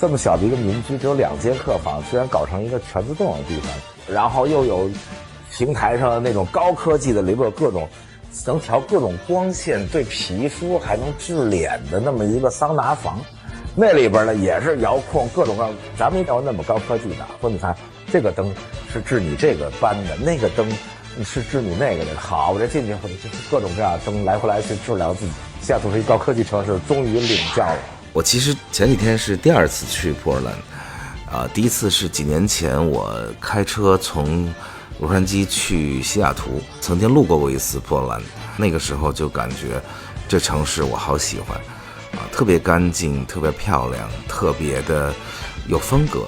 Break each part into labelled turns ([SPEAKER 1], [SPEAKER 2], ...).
[SPEAKER 1] 這麼小的一個民居，只有2間客房，居然搞成一個全自动的地方，然後又有平台上的那种高科技的里边有各种能调各种光线，对皮膚還能治臉的那麼一個桑拿房。那裡邊呢也是遙控各種各樣，咱們也有那麼高科技的。說你看這個燈是治你這個斑的，那個燈是治你那個的。好，我这進去或者各種各樣的燈來回來去治療自己。西雅圖是一高科技城市，終於領教了。
[SPEAKER 2] 我其實前幾天是第2次去波爾蘭，第一次是幾年前我開車從洛杉磯去西雅圖，曾經路過一次波爾蘭，那個時候就感覺這城市我好喜歡。特別乾淨，特別漂亮，特別的有風格。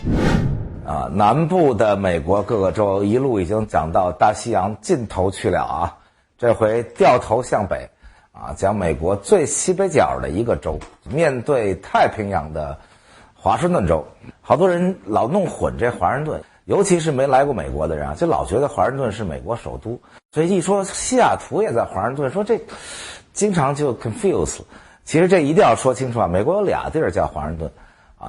[SPEAKER 1] 南部的美國各個州一路已經講到大西洋盡頭去了啊，這回掉頭向北講美國最西北角的一個州，面對太平洋的華盛頓州。好多人老弄混這華盛頓，尤其是沒來過美國的人啊，就老覺得華盛頓是美國首都，所以一說西雅圖也在華盛頓，說這經常就 confuse 了。其實這一定要說清楚啊，美國有2地兒叫華盛頓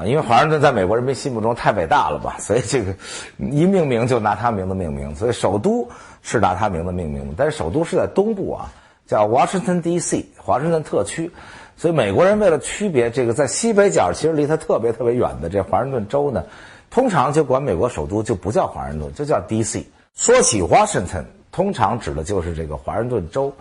[SPEAKER 1] 因為華盛頓在美國人民心目中太偉大了吧，所以這個一命名就拿他名字命名，所以首都是拿他名字命名的，但是首都是在東部叫 Washington DC 華盛頓特區，所以美國人為了區別這個在西北角其實離它特別特別遠的這華盛頓州呢，通常就管美國首都就不叫華盛頓，就叫 DC。說起 Washington 通常指的就是這個華盛頓州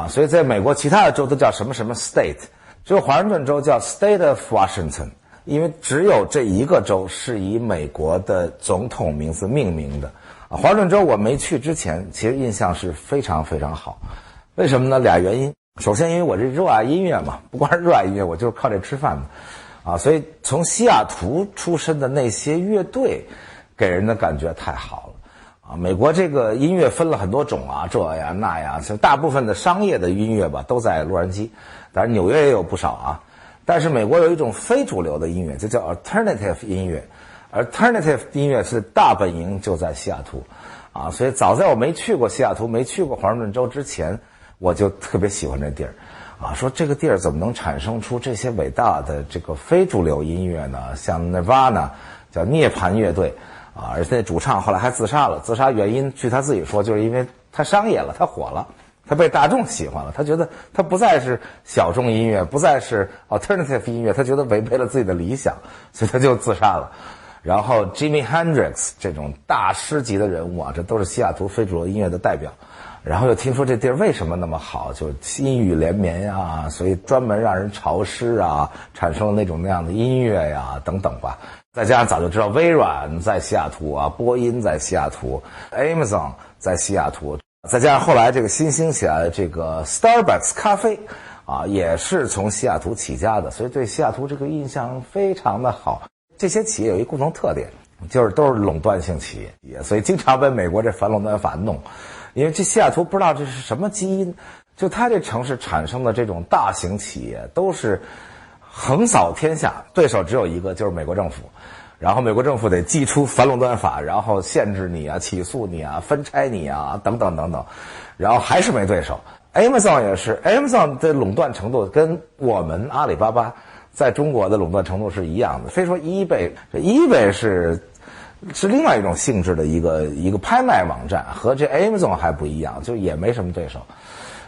[SPEAKER 1] 所以在美國其他的州都叫什麼什麼 state， 只有華盛頓州叫 State of Washington， 因為只有這一個州是以美國的總統名字命名的華盛頓州我沒去之前其實印象是非常非常好，為什麼呢？2原因。首先因為我這熱愛音樂嘛，不光是熱愛音樂，我就是靠這吃飯的所以從西雅圖出身的那些樂隊給人的感覺太好了美國这個音樂分了很多種這呀那呀，其實大部分的商業的音樂吧都在洛杉磯，當然紐約也有不少但是美國有一種非主流的音樂，就叫 alternative 音樂。alternative 音樂是大本營就在西雅圖所以早在我沒去過西雅圖，沒去過華盛頓州之前，我就特別喜歡這地兒說這個地兒怎麼能產生出這些偉大的這個非主流音樂呢？像 Nirvana 叫涅槃樂隊而且那主唱後來還自殺了，自殺原因據他自己說就是因為他商業了，他火了，他被大众喜歡了，他觉得他不再是小众音樂，不再是 alternative 音樂，他觉得違背了自己的理想，所以他就自殺了。然後 Jimi Hendrix 這種大師級的人物這都是西雅圖非主流音樂的代表。然後又聽說這地兒為什麼那麼好，就陰雨連綿所以專門讓人潮濕產生了那種那樣的音樂等等吧。再加上早就知道微軟在西雅圖波音在西雅圖 Amazon 在西雅圖，再加上後來這個新興起來的這個 Starbucks 咖啡也是從西雅圖起家的，所以对西雅圖這個印象非常的好。這些企業有一共同特點，就是都是壟斷性企業，所以經常被美國這反壟斷法弄。因為這西雅圖不知道這是什麼基因，就它這城市產生的這種大型企業都是橫掃天下，對手只有一個，就是美國政府。然後美國政府得祭出反壟斷法，然後限制你起訴你分拆你等等等等，然後還是沒对手。Amazon 也是 ，Amazon 的壟斷程度跟我們阿里巴巴在中國的壟斷程度是一樣的。非說 eBay， 這 eBay 是另外一種性質的一個拍賣網站，和這 Amazon 還不一樣，就也沒什麼对手。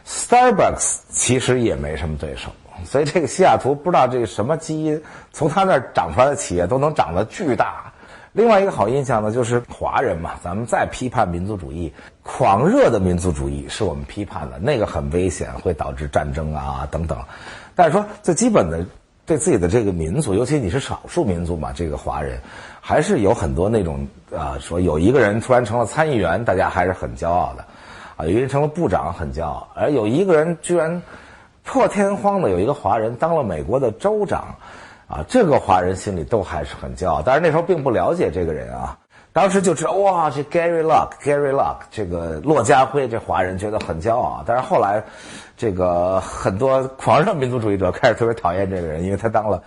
[SPEAKER 1] Starbucks 其實也沒什麼对手。所以這個西雅圖不知道這個什麼基因，從他那兒長出來的企業都能長得巨大。另外一個好印象呢，就是華人嘛，咱們再批判民族主義，狂熱的民族主義是我們批判的，那個很危險，會導致戰爭等等。但是說最基本的對自己的這個民族，尤其你是少數民族嘛，這個華人還是有很多那種說有一個人突然成了參議員，大家還是很驕傲的有一個人成了部長很骄傲，而有一個人居然破天荒的有一個華人當了美國的州長這個華人心裡都還是很骄傲。但是那時候並不了解這個人當時就知道哇，這 Gary Locke 這個駱家輝這華人覺得很驕傲。但是後來這個很多狂熱民族主義者開始特別討厭這個人，因為他當了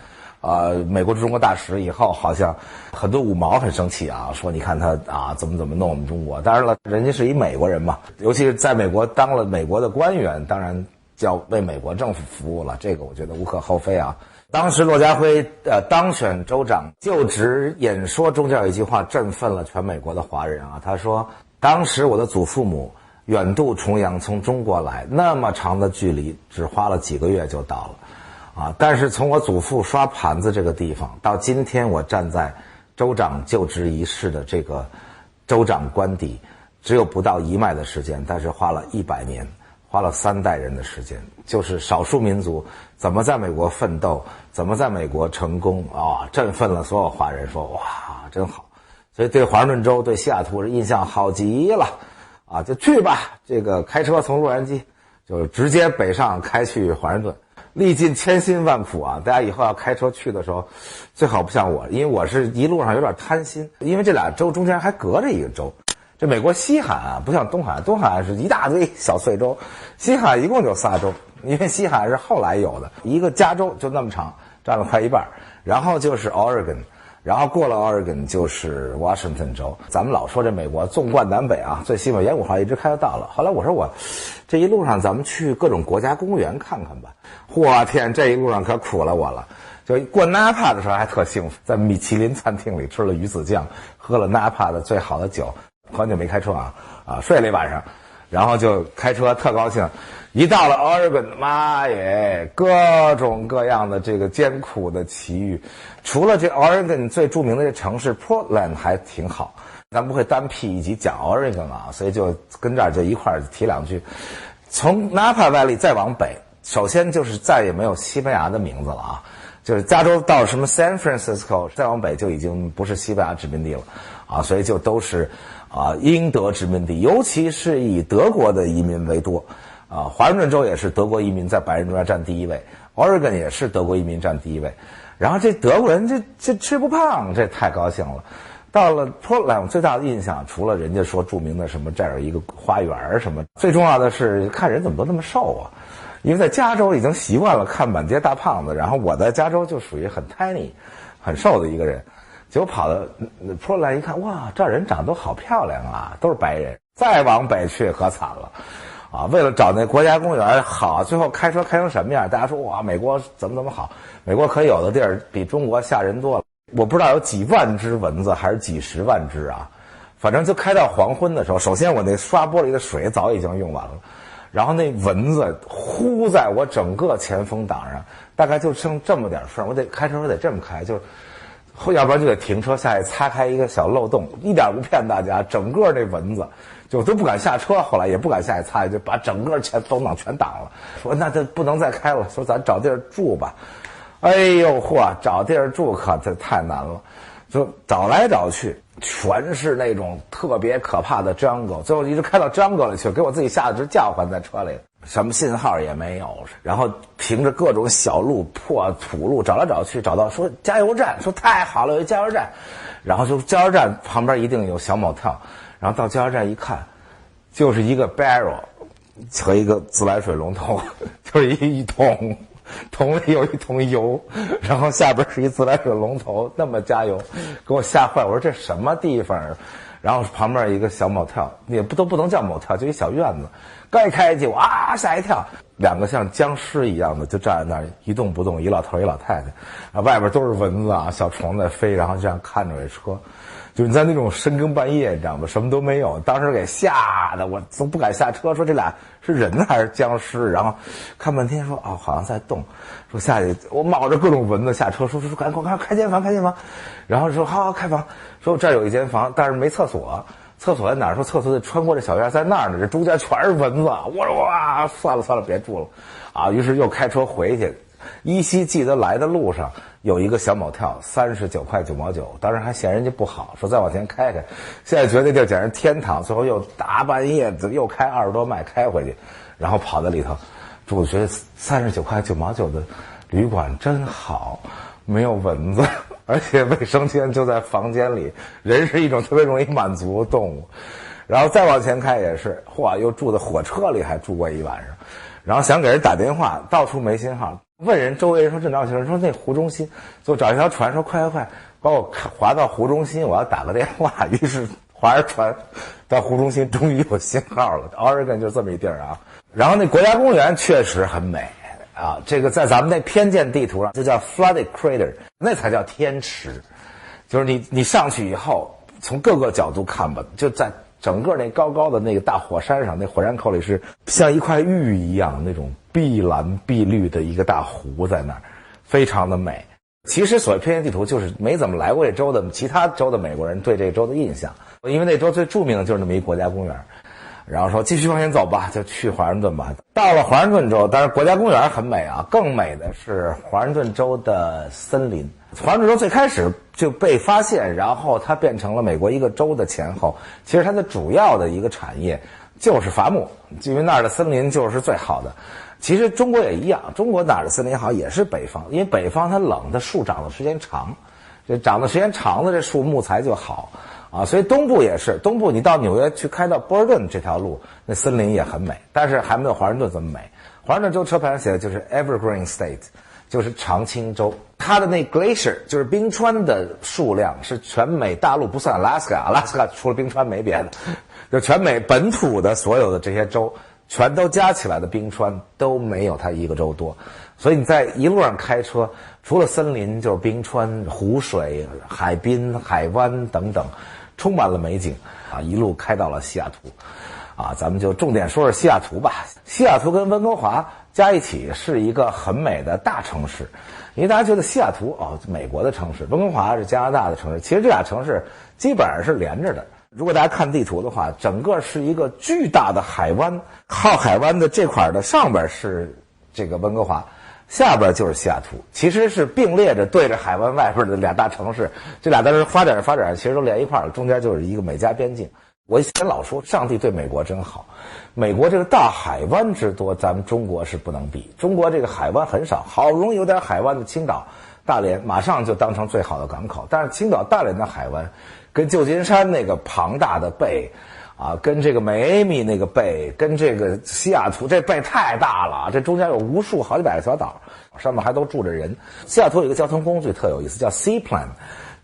[SPEAKER 1] 美國驻中國大使以後，好像很多五毛很生气說你看他怎麼弄我們中國。当然了，人家是一美國人嘛，尤其是在美国当了美國的官员，当然要为美國政府服務了，這個我覺得無可厚非當時駱家輝當選州長就職演說中間有一句話振奮了全美國的華人啊，他說當時我的祖父母遠渡重洋從中國來，那麼長的距離只花了幾個月就到了啊！但是從我祖父刷盘子這個地方到今天我站在州長就職儀式的這個州長官邸，只有不到一脈的時間，但是花了100年，花了3代人的时间，就是少数民族怎麼在美國奮鬥，怎麼在美國成功啊，振奮了所有華人，說哇真好。所以對华盛頓州对西雅圖印象好極了啊，就去吧，这個開車從洛杉磯就直接北上開去華盛頓，歷盡千辛萬苦啊！大家以後要開車去的時候最好不像我，因為我是一路上有點貪心，因為這倆州中間還隔着一個州。這美國西海岸不像東海岸，東海岸是一大堆小碎州，西海岸一共就3州，因為西海岸是後來有的，一個加州就那麼長，占了快一半，然後就是 Oregon， 然後過了 Oregon 就是 Washington 州。咱們老说這美国縱貫南北啊，最起碼沿5號一直開就到了。後来我說我這一路上咱們去各種国家公園看看吧。我天，這一路上可苦了我了。就过 Napa 的時候還特幸福，在米其林餐廳裡吃了魚子醬，喝了 Napa 的最好的酒。很久沒開車啊，睡了一晚上，然後就開車特高興。一到了 Oregon， 媽耶，各種各樣的這個艱苦的奇遇。除了這 Oregon 最著名的這城市 Portland 還挺好，咱不會單闢一集講 Oregon 啊，所以就跟這兒就一塊兒提兩句。從 Napa Valley 再往北，首先就是再也沒有西班牙的名字了啊，就是加州到什麼 San Francisco 再往北就已經不是西班牙殖民地了啊，所以就都是英德殖民地，尤其是以德国的移民為多啊。华盛頓州也是德国移民在白人中间占第一位， Oregon 也是德國移民占第一位。然後這德國人這吃不胖，這太高興了。到了 Portland 最大的印象，除了人家說著名的什麼這兒有一個花園什麼，最重要的是看人怎麼都那麼瘦啊。因為在加州已經習慣了看滿街大胖子，然後我在加州就屬於很 tiny 很瘦的一個人，結果跑到 Portland 一看，哇，這人長得都好漂亮啊，都是白人。再往北去可慘了啊！為了找那國家公園好，最後開車開成什麼樣？大家說哇，美國怎麼好？美國可有的地兒比中國嚇人多了。我不知道有幾萬隻蚊子還是幾十萬隻啊，反正就開到黃昏的時候，首先我那刷玻璃的水早已經用完了，然後那蚊子呼在我整個前風擋上，大概就剩這麼點份，我得開車得這麼開，就是要不然就得停車下去擦開一個小漏洞，一點不騙大家，整個那蚊子就都不敢下車，後來也不敢下去擦，就把整個前风挡全擋了。說那这不能再開了，說咱找地兒住吧。哎呦嚯，找地兒住可這太難了，就找來找去全是那種特別可怕的 jungle， 最後一直開到 jungle 裡去，給我自己嚇得直叫喚在車裡，什麼信號也沒有，然後憑着各種小路破土路找來找去，找到說加油站，說太好了有一加油站，然後就加油站旁邊一定有小motel，然後到加油站一看，就是一個 barrel 和一個自來水龍頭，就是一桶裡有一桶油，然後下邊是一自來水龍頭，那麼加油，給我嚇壞。我說這什麼地方？然後旁邊一個小motel，也都不能叫motel，就一小院子。刚一開進，啊，嚇一跳，兩個像僵屍一樣的就站在那兒一動不動，一老頭一老太太，外邊都是蚊子啊，小蟲在飛，然後這樣看着這車。就你在那種深更半夜，你知道嗎？什麼都沒有，當時給嚇得我都不敢下車，說這倆是人還是僵屍？然後看半天說哦，好像在動，說下去，我冒着各種蚊子下車，說趕快開間房，然後說好開房，說這兒有一間房，但是沒廁所，廁所在哪兒？說廁所得穿過這小院，在那兒呢，這中間全是蚊子，我說哇，算了，別住了，啊，於是又開車回去。依稀記得來的路上有一個小motel，39塊9毛9，當時還嫌人家不好，說再往前開，現在覺得這簡直天堂，最後又大半夜又開20多邁開回去，然後跑在裡頭住，覺得39塊9毛9的旅館真好，沒有蚊子，而且衛生間就在房間裡，人是一種特別容易滿足的動物。然後再往前開也是，嚯，又住在火車裡，還住過一晚上，然後想給人打電話，到處沒信號，問人周圍人說這哪有信號，說那湖中心，就找一條船，說快，把我劃到湖中心，我要打個電話。於是划着船到湖中心，終於有信號了。Oregon 就這麼一地兒啊。然後那國家公園確實很美，啊，这个在咱们那偏见地图上就叫 flooded crater， 那才叫天池。就是你上去以后，从各个角度看吧，就在整个那高高的那个大火山上，那火山口里是像一塊玉一樣那種碧藍碧綠的一個大湖在那兒，非常的美。其實所謂偏見地圖就是沒怎麼來過這州的其他州的美國人對這州的印象，因為那州最著名的就是那麼一國家公園。然後說繼續往前走吧，就去華盛頓吧。到了華盛頓州，當然國家公園很美啊，更美的是華盛頓州的森林。華盛頓州最開始就被發現，然後它變成了美國一個州的前後。其實它的主要的一個產業就是伐木，因為那兒的森林就是最好的。其實中國也一樣，中國哪兒的森林好也是北方，因為北方它冷的樹長的時間長，這長的時間長的這樹木材就好。啊，所以東部也是，東部你到紐約去開到波士頓這條路，那森林也很美，但是還沒有華盛頓這麼美。華盛頓州車牌上寫的就是 Evergreen State， 就是常青州。它的那 glacier 就是冰川的數量是全美大陸不算 Alaska 除了冰川沒別的，就全美本土的所有的這些州全都加起來的冰川都沒有它一個州多。所以你在一路上開車，除了森林就是冰川、湖水、海濱、海灣等等，充滿了美景啊！一路開到了西雅圖，啊，咱們就重點說說西雅圖吧。西雅圖跟溫哥華加一起是一個很美的大城市，因為大家覺得西雅圖哦，美國的城市，溫哥華是加拿大的城市，其實這倆城市基本上是連着的。如果大家看地圖的話，整個是一個巨大的海灣，靠海灣的這塊的上邊是這個溫哥華，下邊就是西雅圖，其實是並列着對着海灣外邊的倆大城市，這倆都是發展，其實都連一塊了，中間就是一個美加邊境。我以前老說上帝對美國真好，美國這個大海灣之多，咱們中國是不能比。中國這個海灣很少，好容易有點海灣的青島、大連，馬上就當成最好的港口。但是青島、大連的海灣，跟舊金山那個龐大的貝，啊，跟這個邁阿密那個貝，跟這個西雅圖這貝太大了，這中間有無數好幾百個小島，上面還都住着人。西雅圖有一個交通工具特有意思，叫 Seaplane，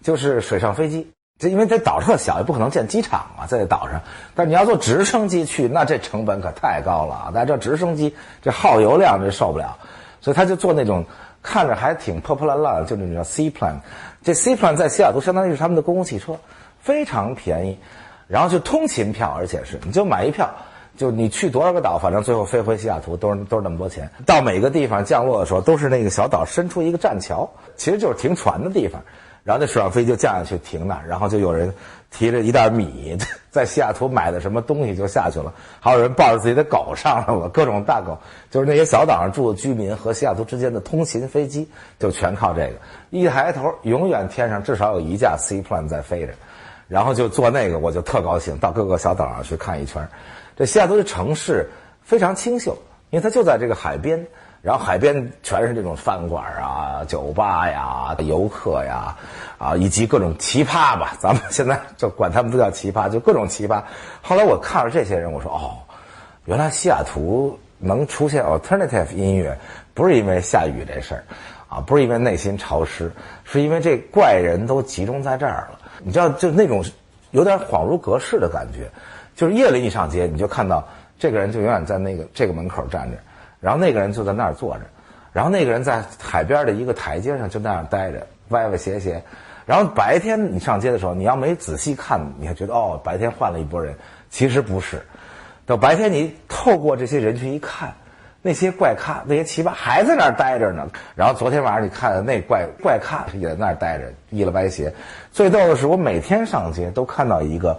[SPEAKER 1] 就是水上飛機。這因為這島特小，也不可能建機場啊，在這島上。但你要坐直升機去，那這成本可太高了啊！大家知道直升機這耗油量這受不了，所以他就做那種看着還挺破破爛爛的，就那種叫 Seaplane。這 Seaplane 在西雅圖相當於是他們的公共汽車，非常便宜。然後就通勤票，而且是你就買一票，就你去多少個島，反正最後飛回西雅圖都是那麼多錢。到每個地方降落的時候，都是那個小島伸出一個棧橋，其實就是停船的地方。然後那水上飛機就降下去停那兒，然後就有人提着一袋米在西雅圖買的什麼東西就下去了，還有人抱着自己的狗上來了，各種大狗，就是那些小島上住的居民和西雅圖之間的通勤飛機就全靠這個。一抬頭，永遠天上至少有一架 Seaplane 在飛着。然後就坐那個，我就特高興，到各個小島上去看一圈。這西雅圖的城市非常清秀，因為它就在這個海邊，然後海邊全是這種飯館啊、酒吧呀、遊客呀，啊，以及各種奇葩吧。咱們現在就管他們都叫奇葩，就各種奇葩。後來我看了這些人，我說哦，原來西雅圖能出現 alternative 音樂，不是因為下雨這事兒啊，不是因為內心潮濕，是因為這怪人都集中在這兒了。你知道，就那種有點恍如隔世的感覺，就是夜裡一上街，你就看到這個人就永遠在這個門口站着，然後那個人就在那兒坐着，然後那個人在海邊的一個台階上就那樣待着，歪歪斜斜。然後白天你上街的時候，你要沒仔細看，你還覺得哦，白天換了一撥人，其實不是。到白天你透過這些人群一看，那些怪咖、那些奇葩還在那兒待着呢。然後昨天晚上你看的那怪咖也在那兒待着，一了歪斜。最逗的是，我每天上街都看到一個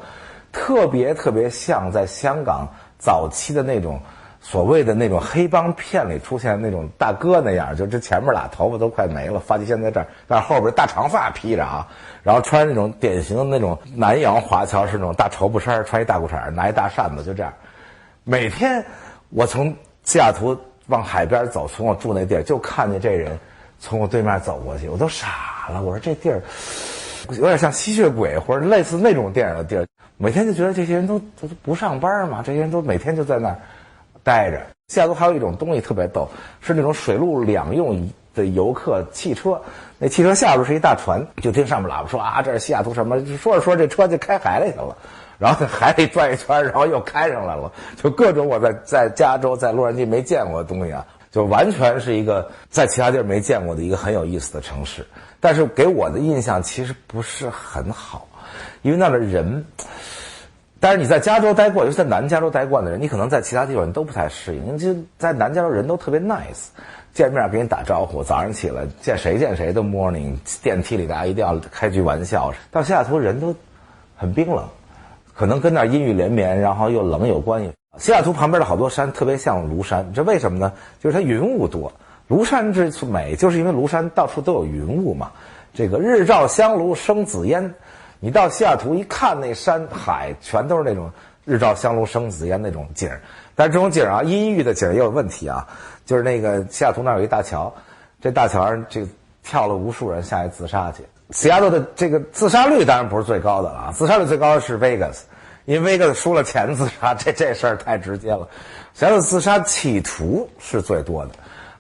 [SPEAKER 1] 特別像在香港早期的那種所謂的那種黑幫片裡出現的那種大哥那樣，就這前面倆頭髮都快沒了，髮際線在這兒，但是後邊大長髮披着啊，然後穿那種典型的那種南洋華僑是那種大綢布衫，穿一大褲衩，拿一大扇子，就這樣。每天我從西雅圖往海邊走，從我住那地兒就看見這人從我對面走過去，我都傻了。我說這地兒有點像吸血鬼或者類似那種電影的地兒，每天就覺得這些人都不上班嘛，這些人都每天就在那兒待着。西雅圖還有一種東西特別逗，是那種水陸兩用的遊客汽車，那汽車下邊是一大船，就聽上面喇叭說啊，這是西雅圖什麼，說着說着這車就開海裡去了。然後在海裡轉一圈，然後又開上來了，就各種我在加州、在洛杉磯沒見過的東西啊，就完全是一個在其他地兒沒見過的一個很有意思的城市。但是給我的印象其實不是很好，因為那的人，但是你在加州待過，尤其在南加州待慣的人，你可能在其他地方你都不太適应。因为就在南加州人都特別 nice， 見面給你打招呼，早上起來見誰都 morning， 電梯裡大家一定要開句玩笑。到西雅圖人都很冰冷，可能跟那陰雨連綿，然後又冷有關係。西雅圖旁邊的好多山特別像廬山，這為什麼呢？就是它雲霧多。廬山之美，就是因為廬山到處都有雲霧嘛。這個日照香爐生紫煙，你到西雅圖一看，那山海全都是那種日照香爐生紫煙那種景兒。但是這種景兒啊，陰鬱的景兒也有問題啊。就是那個西雅圖那兒有一大橋，這大橋上這個跳了無數人下去自殺去。西雅圖的這個自殺率當然不是最高的了啊，自殺率最高的是 Vegas， 因為 Vegas 輸了錢自殺，這事兒太直接了。西雅圖自殺企圖是最多的。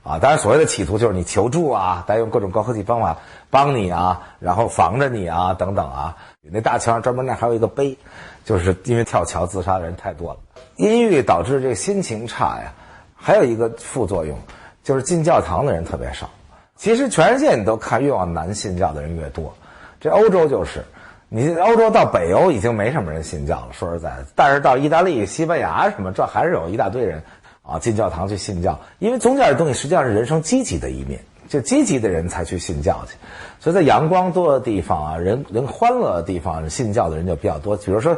[SPEAKER 1] 啊，當然，所謂的企圖就是你求助啊，再用各種高科技方法幫你啊，然後防着你啊，等等啊。那大橋上專門那還有一個碑，就是因為跳橋自殺的人太多了。陰鬱導致這個心情差呀，還有一個副作用就是進教堂的人特別少。其實全世界你都看，越往南信教的人越多。這歐洲就是，你歐洲到北歐已經沒什麼人信教了，說實在的。但是到意大利、西班牙什麼，這還是有一大堆人。啊，進教堂去信教，因為宗教這東西實際上是人生積極的一面，就積極的人才去信教去。所以在陽光多的地方啊，人歡樂的地方，信教的人就比較多。比如說，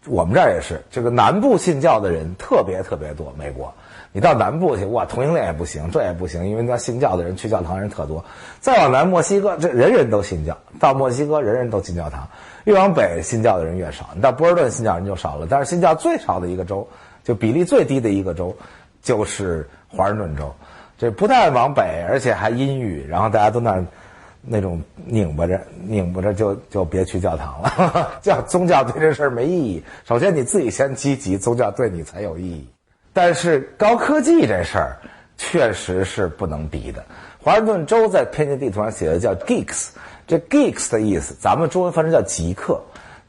[SPEAKER 1] 我們這兒也是，這個南部信教的人特別多。美國，你到南部去，哇，同性戀也不行，這也不行，因為那信教的人去教堂人特多。再往南，墨西哥，這人人都信教，到墨西哥人人都进教堂。越往北，信教的人越少。你到波士頓，信教人就少了。但是信教最少的一個州，就比例最低的一個州，就是華盛頓州。這不但往北，而且還陰鬱，然後大家都那種擰巴着就別去教堂了。宗教對這事兒沒意義。首先你自己先積極，宗教對你才有意義。但是高科技這事兒確實是不能比的。華盛頓州在偏見地圖上寫的叫 geeks， 這 geeks 的意思，咱們中文翻譯叫極客，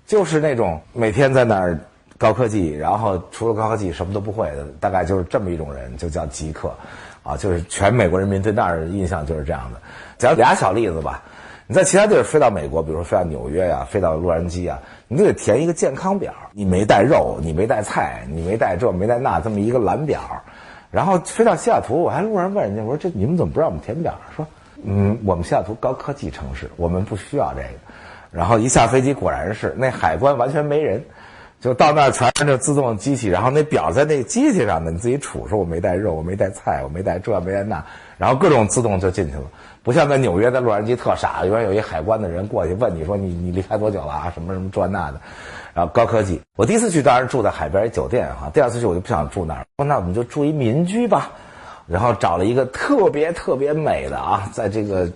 [SPEAKER 1] 就是那種每天在那兒高科技，然後除了高科技什麼都不會的，大概就是這麼一種人，就叫極客啊，就是全美國人民对那兒的印象就是這樣的。講倆小例子吧，你在其他地兒飛到美國，比如說飞到紐約呀，飛到洛杉磯啊，你就得填一個健康表，你沒帶肉，你沒帶菜，你沒帶這沒帶那，這麼一個藍表。然後飛到西雅圖，我還路上問人家，我說這你們怎麼不讓我們填表？說我们西雅圖高科技城市，我们不需要這個。然後一下飛機，果然是那海關完全沒人，就到那兒全是自動機器，然後那表在那機器上呢，你自己杵，說我沒帶肉，我沒帶菜，我沒帶這沒帶那，然後各種自動就進去了。不像在紐約的洛杉磯特傻，永遠有一海關的人過去問你說你離開多久了啊？什麼這那的。然後高科技，我第一次去當然住在海邊一酒店哈，第二次去我就不想住那兒，說那我們就住一民居吧，然後找了一個特別美的啊，在這個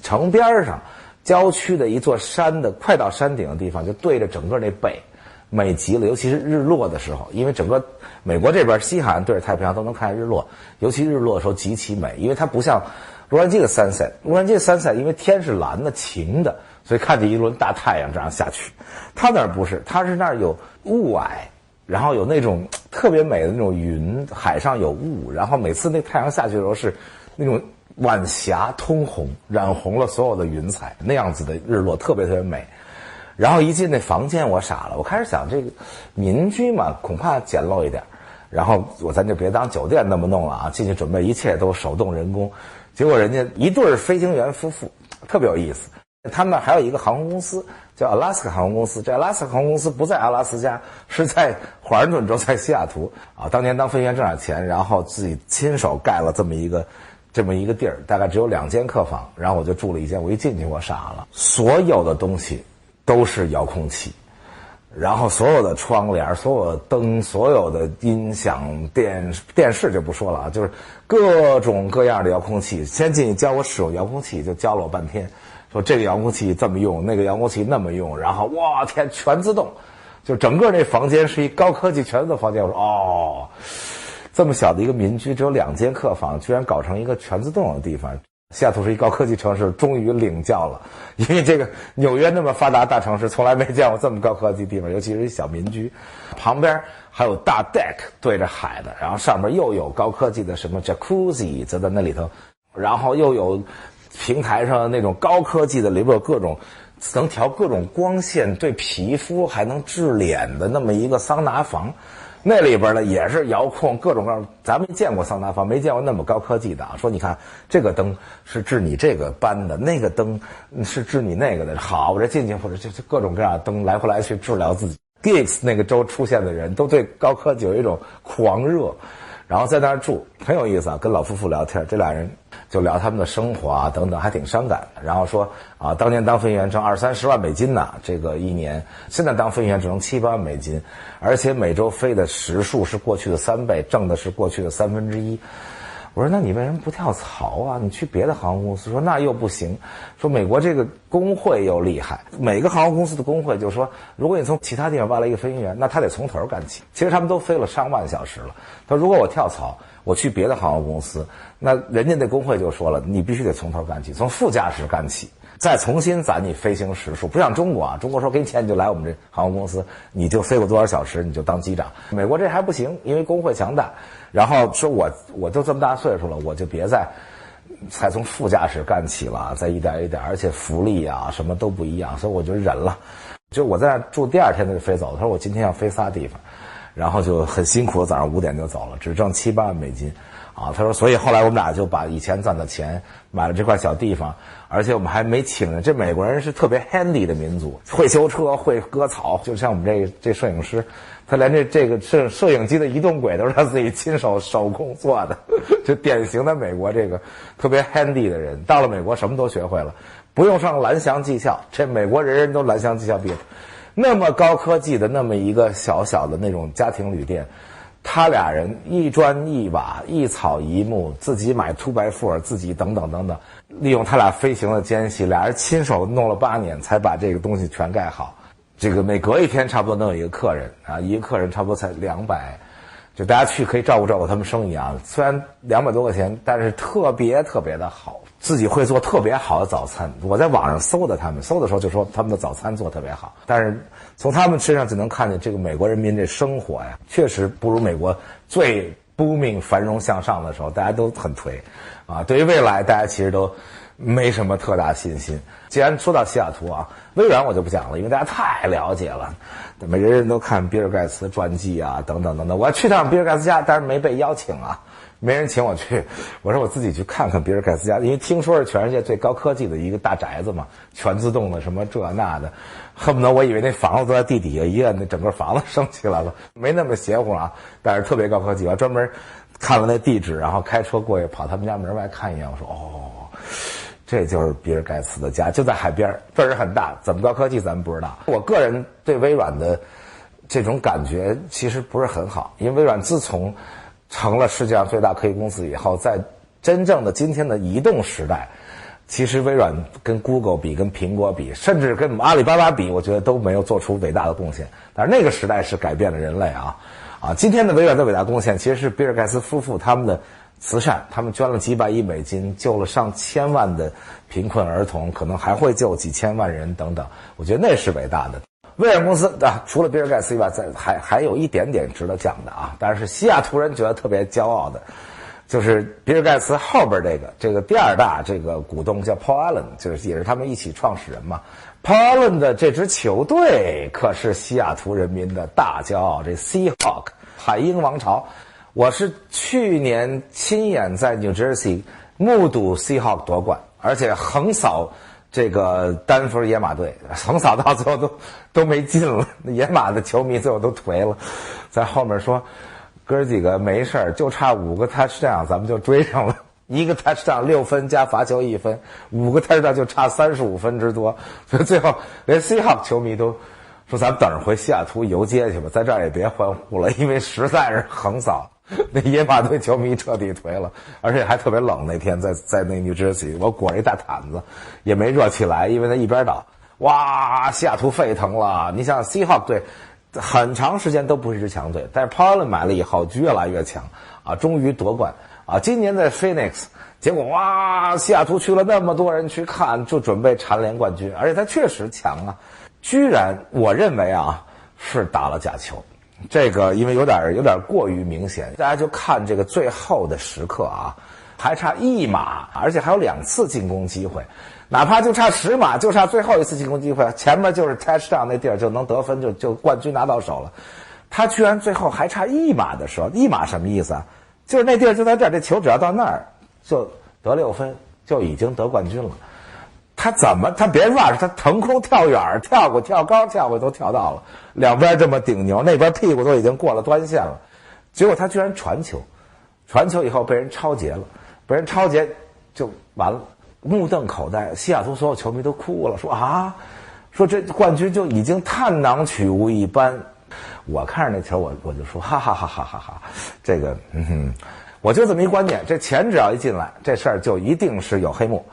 [SPEAKER 1] 城邊上郊區的一座山的快到山頂的地方，就對着整個那北，美極了，尤其是日落的時候，因為整個美國這邊西海岸對着太平洋都能看見日落，尤其日落的時候極其美，因為它不像洛杉磯的 sunset， 洛杉磯的 sunset 因為天是藍的晴的，所以看見一輪大太陽這樣下去。它那兒不是，它是那兒有霧靄，然後有那種特別美的那種雲，海上有霧，然後每次那太陽下去的時候是那種晚霞通紅，染紅了所有的雲彩，那樣子的日落特別美。然後一進那房間我傻了，我開始想這個民居嘛恐怕簡陋一點，然後咱就別當酒店那麼弄了啊，進去準備一切都手動人工。結果人家一對飛行員夫婦特別有意思，他們那還有一個航空公司叫 Alaska 航空公司，這 Alaska 航空公司不在阿拉斯加，是在華盛頓州，在西雅圖啊。當年當飛行員掙點錢，然後自己親手蓋了這麼一個地兒，大概只有2間客房，然後我就住了一間。我一進去我傻了，所有的東西都是遙控器，然後所有的窗簾、所有的燈、所有的音響、電視就不說了啊，就是各種各樣的遙控器。先進去教我使用遙控器，就教了我半天，說這個遙控器這麼用，那個遙控器那麼用，然後哇天，全自動，就整個那房間是一高科技全自動房間。我說哦，這麼小的一個民居，只有2間客房，居然搞成一個全自動的地方。西雅圖是一高科技城市，終於領教了，因為這個紐約那麼發達大城市從來沒見過這麼高科技地方，尤其是一小民居，旁邊還有大 deck 對着海的，然後上面又有高科技的什麼 jacuzzi 在那裡头，然後又有平台上那种高科技的，里边有各种能调各种光线，对皮膚還能治臉的那麼一個桑拿房。那裡邊呢也是遙控各種各樣，咱沒見過桑拿房，沒見過那麼高科技的啊。說你看這個燈是治你這個斑的，那個燈是治你那個的。好，我這進去或者就各種各樣的燈来回来去治療自己。Gigs 那個州出現的人都對高科技有一种狂熱，然後在那兒住很有意思啊。跟老夫婦聊天，这俩人就聊他們的生活啊等等，還挺傷感的。然後說啊，當年當飛行員掙20-30萬美金呢，這個一年，現在當飛行員只能7-8萬美金，而且每周飛的時數是過去的3倍，掙的是過去的1/3。我說那你為什麼不跳槽啊？你去別的航空公司。說那又不行，說美國這個工會又厲害，每個航空公司的工會就說，如果你從其他地方挖了一個飛行員，那他得從頭幹起。其實他們都飛了上萬小時了。他說如果我跳槽，我去別的航空公司，那人家那工會就說了，你必須得從頭幹起，從副駕駛幹起，再重新攒你飛行時數。不像中國啊，中國说給你錢你就來我們這航空公司，你就飛過多少小時你就當機长。美國這還不行，因為工會強大。然後說我都這麼大歲數了，我就別再从副駕駛幹起了，再一點一點，而且福利啊什麼都不一樣，所以我就忍了。就我在那住第2天就飛走，他說我今天要飛仨地方，然後就很辛苦，早上5點就走了，只掙7-8萬美金啊。他說所以後来我们俩就把以前賺的錢買了這塊小地方，而且我們還沒請人。這美國人是特別 handy 的民族，會修車會割草，就像我們這攝影師，他連這個攝影機的移動軌都是他自己親手工做的，就典型的美國這個特別 handy 的人。到了美國什麼都學會了，不用上藍翔技校，這美國人人都藍翔技校畢業。那麼高科技的那麼一個小小的那種家庭旅店，他倆人一磚一瓦一草一木，自己買 2x4， 自己等等等等，利用他俩飛行的間隙，俩人親手弄了8年才把這個東西全蓋好。這個每隔一天差不多能有一個客人啊，一個客人差不多才200，就大家去可以照顧他們生意啊。雖然200多塊錢，但是特別的好，自己會做特別好的早餐。我在網上搜的，他們搜的時候就說他們的早餐做特別好，但是從他們身上就能看見這個美國人民這生活呀，確實不如美國最 booming 繁榮向上的時候，大家都很頹啊。對於未來，大家其實都沒什麼特大信心。既然說到西雅圖啊，微軟我就不講了，因為大家太了解了，每個人都看比爾蓋茨的傳記啊，等等等等。我要去趟比爾蓋茨家，但是沒被邀請啊，沒人請我去。我說我自己去看看比爾蓋茨家，因為聽說是全世界最高科技的一個大宅子嘛，全自動的什麼這那的，恨不得我以為那房子都在地底下一摁，那整個房子升起來了，沒那麼邪乎啊，但是特別高科技。我專門看了那地址，然後開車過去，跑他們家門外看一眼，我說哦。這就是比爾蓋茨的家，就在海邊，份兒很大，怎麼高科技咱們不知道。我個人對微軟的這種感覺其實不是很好，因為微軟自從成了世界上最大科技公司以後，在真正的今天的移動時代，其實微軟跟 Google 比，跟蘋果比，甚至跟阿里巴巴比，我覺得都沒有做出偉大的貢獻。但是那個時代是改變了人類啊！今天的微軟的偉大貢獻其實是比爾蓋茨夫婦他們的慈善，他們捐了幾百億美金，救了上千萬的貧困兒童，可能還會救幾千萬人等等。我覺得那是偉大的。微軟公司啊，除了比爾蓋茨以外，還有一點點值得講的啊，但是西雅圖人覺得特別驕傲的，就是比爾蓋茨後邊這個第2大這個股東叫 Paul Allen， 就是也是他們一起創始人嘛。Paul Allen 的這支球隊可是西雅圖人民的大驕傲，這 Seahawk 海鷹王朝。我是去年親眼在 New Jersey 目睹 Seahawk 奪冠，而且橫掃這個丹佛野馬隊，橫掃到最後都沒進了，野馬的球迷最後都頹了，在後面說哥幾個沒事兒，就差5個 touchdown 咱們就追上了，一個 touchdown 6分加罰球1分，5個 touchdown 就差35分之多，所以最後連 Seahawk 球迷都說咱們等着回西雅圖遊街去吧，在這兒也別歡呼了，因為實在是橫掃。那野馬隊球迷徹底頹了，而且還特別冷。那天在那 New Jersey， 我裹着一大毯子，也沒熱起來，因為它一邊倒。哇，西雅圖沸騰了！你想 Seahawk 隊很長時間都不是一支強隊，但是 Paul Allen 買了以後就越來越強啊，終於奪冠啊！今年在 Phoenix， 結果哇，西雅圖去了那麼多人去看，就準備蟬聯冠軍，而且他確實強啊！居然我認為啊是打了假球。這個因為有點過於明顯，大家就看这個最後的時刻啊，還差1碼，而且還有2次進攻機會，哪怕就差10碼，就差最後一次進攻機會，前面就是 touchdown 那地兒就能得分，就冠軍拿到手了。他居然最後還差1碼的時候，1碼什麼意思啊？就是那地兒就在這兒，這球只要到那兒就得6分，就已經得冠軍了。他別 rush， 他騰空跳遠，跳過跳高跳過都跳到了，兩邊這麼頂牛，那邊屁股都已經過了端線了，結果他居然傳球以後被人抄截了，被人抄截就完了，目瞪口呆，西雅图所有球迷都哭了，說這冠軍就已經探囊取物一般。我看着那球我就说哈哈哈哈哈哈，這個我就這麼一觀念，這錢只要一進來，這事兒就一定是有黑幕，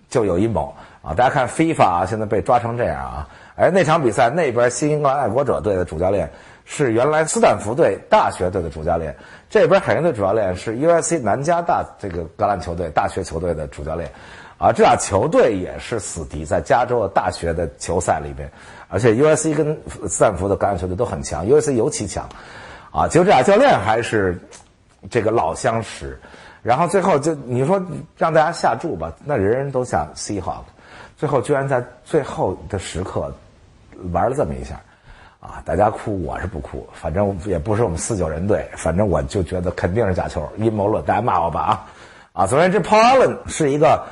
[SPEAKER 1] 就有陰謀啊！大家看 FIFA 啊，現在被抓成這樣啊！那場比賽那邊新英格蘭愛國者隊的主教練是原來斯坦福队大學隊的主教練，這邊海鹰隊主教練是 USC 南加大這個橄欖球隊大學球隊的主教練啊！這俩球隊也是死敌，在加州的大學的球賽里邊，而且 USC 跟斯坦福的橄欖球队都很強 ，USC 尤其強啊！結果這倆教練還是這個老相識。然後最後就你說讓大家下注吧，那人人都想 Seahawk， 最後居然在最後的時刻玩了這麼一下，啊，大家哭我是不哭，反正也不是我們49人隊，反正我就覺得肯定是假球，陰謀論，大家罵我吧啊！总而言之 ，Paul Allen 是一个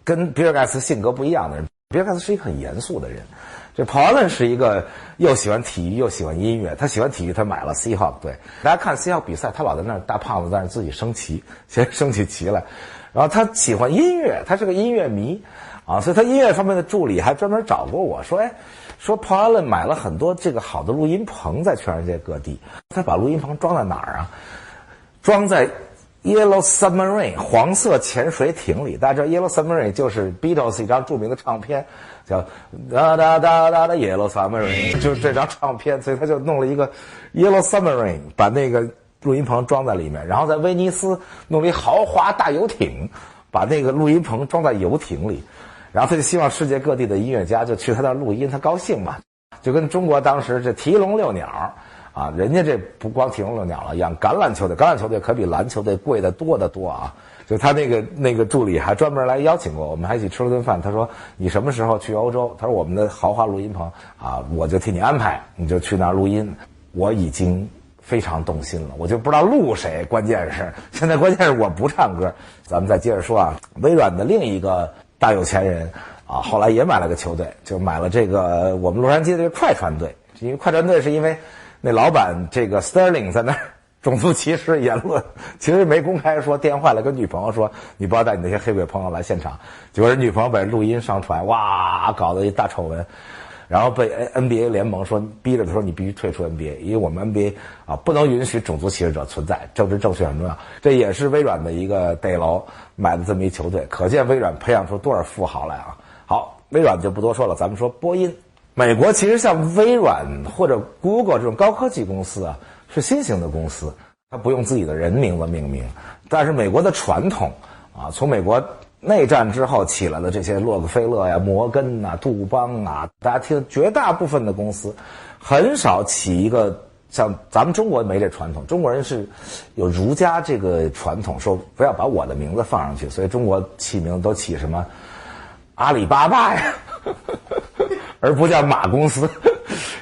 [SPEAKER 1] 跟比爾蓋茨性格不一樣的人，比爾蓋茨是一個很嚴肅的人。這 Paul Allen 是一個又喜歡體育又喜歡音樂，他喜歡體育，他買了 Seahawk 隊。大家看 Seahawk 比賽，他老在那兒大胖子在那兒自己升旗，先升起旗來。然後他喜歡音樂，他是個音樂迷啊，所以他音樂方面的助理還專門找過我說Paul Allen 買了很多這個好的錄音棚在全世界各地，他把錄音棚裝在哪兒啊？裝在Yellow Submarine 黃色潛水艇裡。大家知道 Yellow Submarine 就是 Beatles 一張著名的唱片，叫噠噠噠噠的 Yellow Submarine， 就是這張唱片，所以他就弄了一個 Yellow Submarine， 把那個錄音棚裝在裡面，然後在威尼斯弄了一豪華大遊艇，把那個錄音棚裝在遊艇裡，然後他就希望世界各地的音樂家就去他那兒錄音，他高興嘛，就跟中國當時這提籠遛鳥啊，人家這不光提籠遛鳥了，養橄欖球隊，橄欖球隊可比籃球隊貴得多得多啊！就他那個助理還專門來邀請過我們，還一起吃了頓飯。他說：“你什麼時候去歐洲？”他說：“我們的豪華錄音棚啊，我就替你安排，你就去那兒錄音。”我已經非常動心了，我就不知道錄誰。關鍵是我不唱歌。咱們再接着說啊，微軟的另一個大有錢人啊，後來也買了個球隊，就買了這個我們洛杉磯的這個快船隊。因為快船隊是因為那老闆這個 Sterling 在那兒種族歧視言論，其實沒公開說，電話來跟女朋友說，你不要帶你那些黑鬼朋友來現場。結果女朋友把錄音上傳，哇，搞得一大醜聞，然後被 NBA 聯盟說逼着他說你必須退出 NBA， 因為我們 NBA 啊不能允許種族歧視者存在，政治正確很重要。這也是微軟的一個逮樓買的這麼一球隊，可見微軟培養出多少富豪來啊！好，微軟就不多說了，咱們說波音。美國其實像微軟或者 Google 這種高科技公司啊，是新型的公司，它不用自己的人名字命名。但是美國的傳統啊，從美國內戰之後起來的這些洛克菲勒呀、摩根啊、杜邦啊，大家聽絕大部分的公司很少起一個像咱們中國沒這傳統，中國人是有儒家這個傳統，說不要把我的名字放上去，所以中國起名字都起什麼阿里巴巴呀。而不叫馬公司，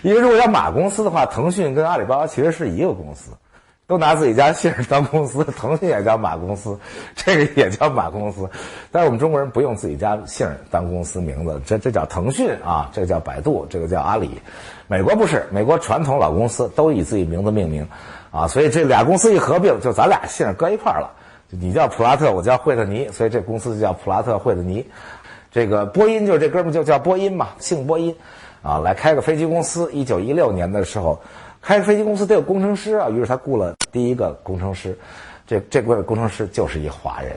[SPEAKER 1] 因為如果叫馬公司的話，騰訊跟阿里巴巴其實是一個公司，都拿自己家姓當公司，騰訊也叫馬公司，這個也叫馬公司，但是我們中國人不用自己家姓當公司名字，這叫騰訊啊，這個叫百度，這個叫阿里。美國不是，美國傳統老公司都以自己名字命名啊，所以這倆公司一合併，就咱倆姓擱一塊了，你叫普拉特，我叫惠特尼，所以這公司就叫普拉特惠特尼。這個波音就是這哥們就叫波音嘛，姓波音，啊，來開個飛機公司。1916年的時候，開個飛機公司得有工程師啊，於是他雇了第一個工程師，這位工程師就是一華人，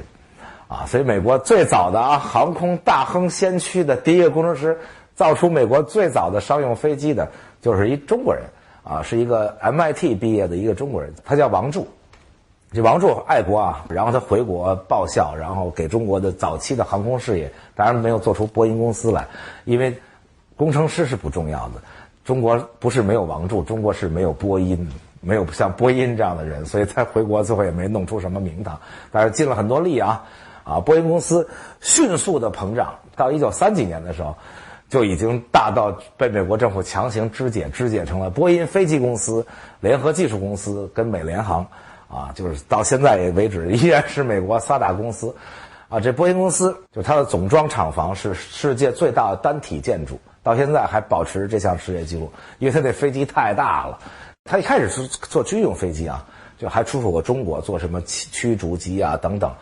[SPEAKER 1] 啊，所以美國最早的航空大亨先驅的第一個工程師，造出美國最早的商用飛機的就是一中國人，啊，是一個 MIT 畢業的一個中國人，他叫王柱。這王柱愛國啊，然後他回國報效，然後給中國的早期的航空事業，當然沒有做出波音公司來，因為工程師是不重要的，中國不是沒有王柱，中国是没有波音，沒有像波音這樣的人，所以他回國最後也沒弄出什麼名堂，但是盡了很多力啊。波音公司迅速的膨脹，到1930幾年的时候，就已经大到被美国政府强行肢解成了波音飞机公司、联合技術公司跟美联航，就是到现在为止依然是美国3大公司。这波音公司就是它的总装厂房是世界最大的单体建筑，到现在还保持这项世界纪录，因为它那飞机太大了。它一開始是做軍用飛機啊，就還出口過中國，做什麼驅逐機啊等等。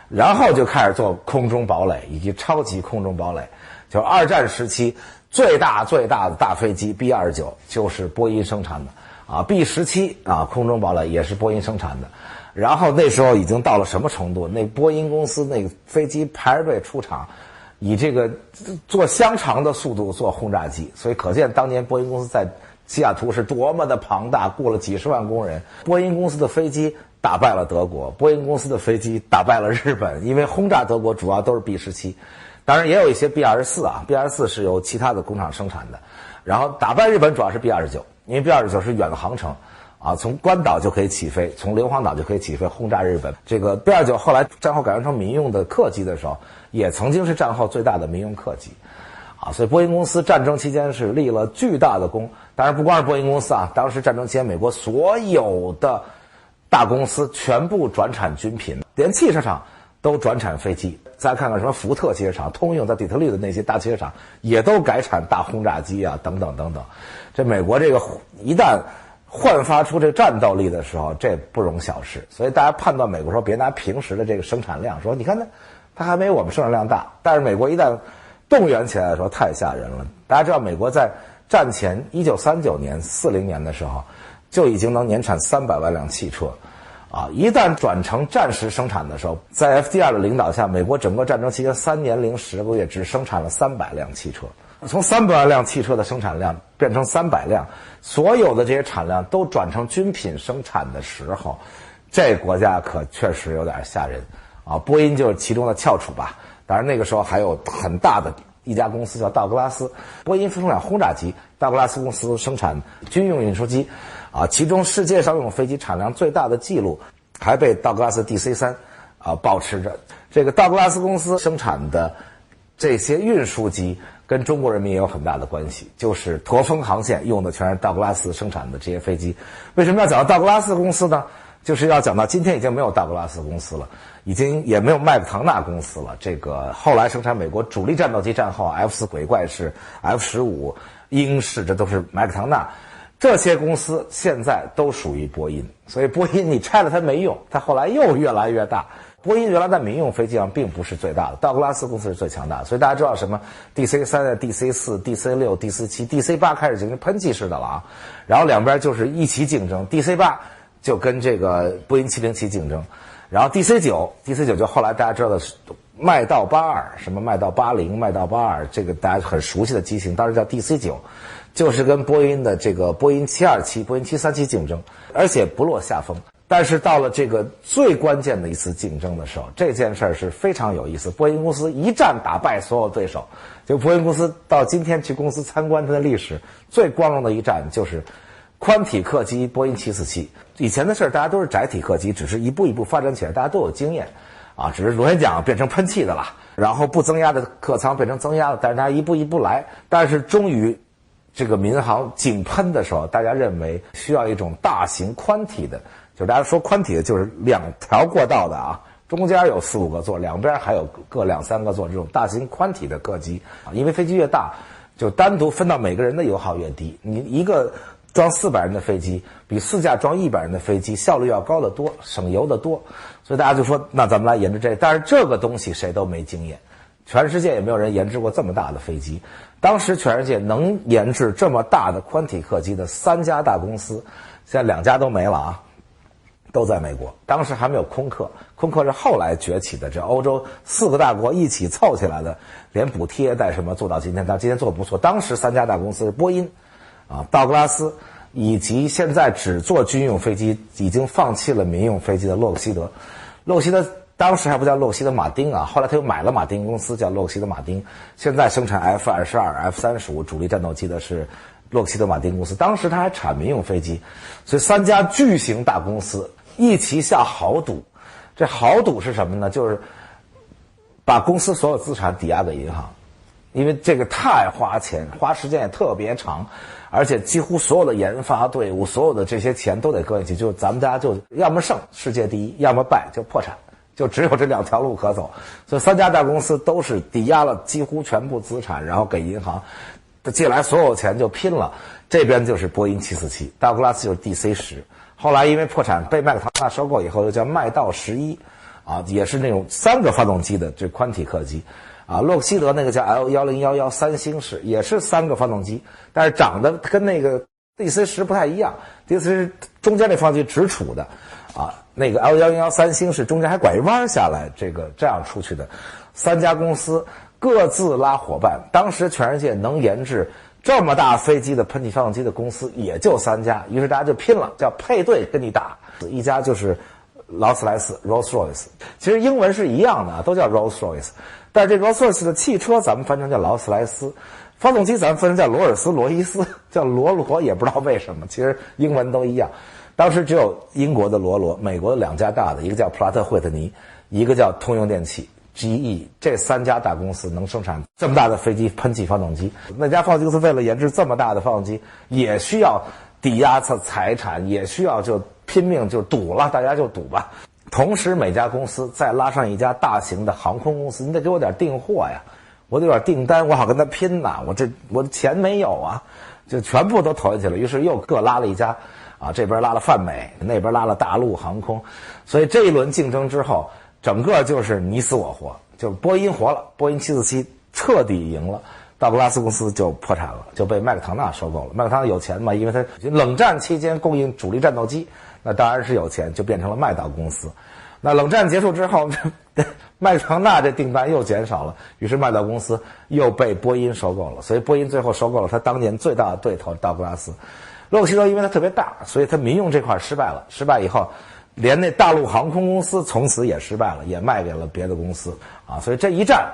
[SPEAKER 1] 然後就開始做空中堡壘以及超級空中堡壘，就是二戰時期最大的大飛機 B-29 就是波音生產的B-17空中堡壘也是波音生產的。然後那時候已經到了什麼程度？那波音公司那個飛機排着隊出廠，以這個做香腸的速度做轟炸機，所以可見當年波音公司在西雅圖是多麼的龐大，雇了幾十萬工人。波音公司的飛機打敗了德國，波音公司的飛機打敗了日本，因為轟炸德國主要都是 B-17， 當然也有一些 B-24 B-24 是由其他的工廠生產的。然後打敗日本主要是 B-29， 因為 B-29 是遠航程從關島就可以起飛，從硫磺島就可以起飛轟炸日本。這個 B-29 後來戰後改裝成民用的客機的時候，也曾經是戰後最大的民用客機。所以波音公司戰爭期間是立了巨大的功。當然不光是波音公司當時戰爭期間美國所有的大公司全部轉產軍品，連汽車廠都轉產飛機。再看看什麼福特汽車廠、通用在底特律的那些大汽車廠也都改產大轟炸機等等等等。這美國這個一旦煥發出這戰鬥力的時候，這不容小視。所以大家判斷美國說別拿平時的這個生產量說，你看它還沒我們生產量大。但是美國一旦動員起來的時候太嚇人了。大家知道美國在戰前1939年40年的時候就已經能年產300萬輛汽車一旦轉成戰時生產的時候，在 FDR 的領導下，美國整個戰爭期間3年零10個月只生產了300輛汽車。從300萬輛汽車的生產量變成300輛，所有的這些產量都轉成軍品生產的時候，這國家可確實有點嚇人波音就是其中的翹楚吧。當然那個時候還有很大的一家公司叫道格拉斯，波音生產轟炸機，道格拉斯公司生產軍用運輸機其中世界上用飛機產量最大的記錄還被道格拉斯 DC-3保持着。這個道格拉斯公司生產的這些運輸機跟中國人民也有很大的關係，就是陀峰航線用的全是道格拉斯生產的這些飛機。為什麼要講到道格拉斯公司呢？就是要講到今天已經沒有道格拉斯公司了，已經也沒有麥克唐納公司了。這個後來生產美國主力戰鬥機戰後 F-4 鬼怪式、F-15 鷹式，這都是麥克唐納。這些公司現在都屬於波音，所以波音你拆了它沒用，它後來又越來越大。波音原來在民用飛機上並不是最大的，道格拉斯公司是最強大的。所以大家知道什麼 DC-3、DC-4、DC-6、DC-7、DC-8開始進行噴氣式的了然後兩邊就是一起競爭 DC-8就跟這個波音707競爭，然後 DC-9 就後來大家知道的是麥道82，什麼麥道80、麥道82，這個大家很熟悉的機型，當時叫 DC-9， 就是跟波音的這個波音727、波音737競爭，而且不落下風。但是到了這個最關鍵的一次競爭的時候，這件事兒是非常有意思。波音公司一戰打敗所有對手，就波音公司到今天去公司參觀它的歷史最光榮的一戰就是寬體客機波音747。以前的事兒大家都是窄體客機，只是一步一步發展起來，大家都有經驗只是螺旋槳變成噴氣的了，然後不增壓的客艙變成增壓的，但是大家一步一步來。但是終於這個民航井噴的時候，大家認為需要一種大型寬體的，就是大家說寬體的就是2條過道的中間有4、5個座，兩邊還有各2、3個座，這種大型寬體的客機因為飛機越大，就單獨分到每個人的油耗越低。你一個裝400人的飛機比4架裝100人的飛機效率要高得多，省油得多。所以大家就說那咱們來研制這個，但是這個東西誰都沒經驗，全世界也沒有人研制過這麼大的飛機。當時全世界能研制這麼大的寬體客機的3家大公司，現在2家都沒了都在美國。當時還沒有空客，空客是後來崛起的，這歐洲4個大國一起湊起來的，連補貼帶什麼做到今天，但今天做得不錯。當時3家大公司是波音道格拉斯以及現在只做軍用飛機已經放棄了民用飛機的洛克希德。洛克希德當時還不叫洛克希德馬丁後來他又買了馬丁公司叫洛克希德馬丁。現在生產 F-22、F-35 主力戰鬥機的是洛克希德馬丁公司，当時它還產民用飛機，所以3家巨型大公司一起下豪賭。這豪賭是什麼呢？就是把公司所有資產抵押給銀行，因為這個太花錢，花時間也特別長，而且幾乎所有的研發隊伍，所有的這些錢都得擱進去，就咱們家就要麼勝世界第一，要麼敗就破產，就只有這2條路可走。所以3家大公司都是抵押了幾乎全部資產，然後給銀行借來所有錢就拼了。這邊就是波音747，道格拉斯就是 DC-10，後來因為破產被麥克唐纳收購以後，又叫麥道11，也是那種3个發動機的这寬體客機。洛克希德那個叫 L1011三星式，也是3個發動機，但是長得跟那個 DC-10不太一樣。DC-10中間那發動機直杵的，那個 L1011三星式中間還拐一彎下來，這樣出去的。3家公司各自拉夥伴，當時全世界能研製這麼大飛機的噴氣發動機的公司也就3家，於是大家就拼了，叫配對跟你打。一家就是勞斯萊斯 Rolls-Royce， 其實英文是一樣的，都叫 Rolls-Royce， 但是這 Rolls-Royce 的汽車咱們翻成叫勞斯萊斯，發動機咱們翻成叫羅爾斯羅伊斯，叫羅，也不知道為什麼，其實英文都一樣。當時只有英國的羅，美國的2家大的，一個叫普拉特惠特尼，一個叫通用電氣 GE， 這3家大公司能生產這麼大的飛機噴氣發動機。那家發動機公司為了研製這麼大的發動機，也需要抵押財產，也需要就拼命就賭了，大家就賭吧。同時每家公司再拉上一家大型的航空公司，你得給我點訂貨呀，我得有點訂單，我好跟他拼吶，我的錢沒有啊，就全部都投進去了。於是又各拉了一家，這邊拉了泛美，那邊拉了大陸航空，所以這一輪競爭之後，整個就是你死我活，就波音活了，波音747徹底贏了。道格拉斯公司就破產了，就被麥克唐納收購了。麥克唐納有錢嘛，因為他冷戰期間供應主力戰鬥機，那當然是有錢，就變成了麥道公司。那冷戰結束之後，麥克唐納這訂單又減少了，於是麥道公司又被波音收購了。所以波音最後收購了他當年最大的對頭道格拉斯。洛克希德因為它特別大，所以它民用這塊失敗了。失敗以後，連那大陸航空公司從此也失敗了，也賣給了別的公司所以這一戰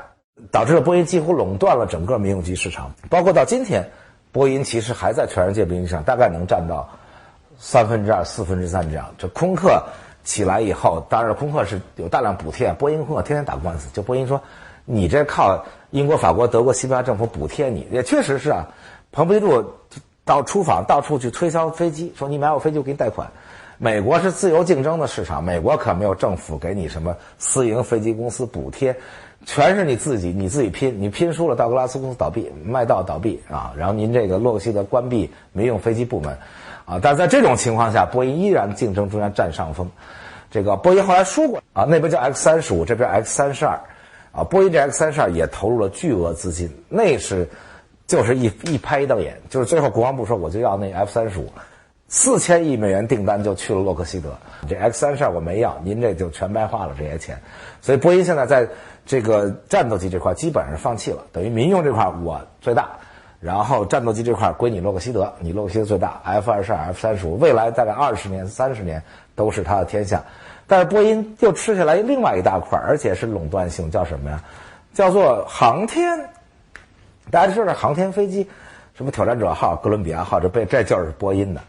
[SPEAKER 1] 導致了波音幾乎壟斷了整個民用機市場，包括到今天，波音其實還在全世界民用機上大概能佔到2/3、3/4這樣。這空客起來以後，當然空客是有大量補貼，波音空客天天打官司，就波音說你這靠英國、法國、德國、西班牙政府補貼你，也確實是啊。彭博一路到出訪，到處去推銷飛機，說你買我飛機我給你貸款。美國是自由競爭的市場，美國可沒有政府給你什麼私營飛機公司補貼，全是你自己拼，你拼輸了，道格拉斯公司倒閉，麥道倒閉然後您這個洛克希德關閉民用飛機部門但是在這種情況下，波音依然競爭中間佔上風。這個波音後來輸過那邊叫 X-35，這邊 X-32波音這 X-32也投入了巨額資金，那是就是一拍一瞪眼，就是最後國防部說我就要那 F-35，4000億美元訂單就去了洛克希德，這 X-32我沒要，您這就全白花了這些錢。所以波音現在在這個戰鬥機這塊基本上放棄了，等於民用這塊我最大，然後戰鬥機這塊歸你洛克希德，你洛克希德最大 ，F-22、F-35未來大概20年、30年都是他的天下。但是波音又吃下來另外一大塊，而且是壟斷性，叫什麼呀？叫做航天。大家知道航天飛機，什麼挑戰者號、哥倫比亞號，這就是波音的。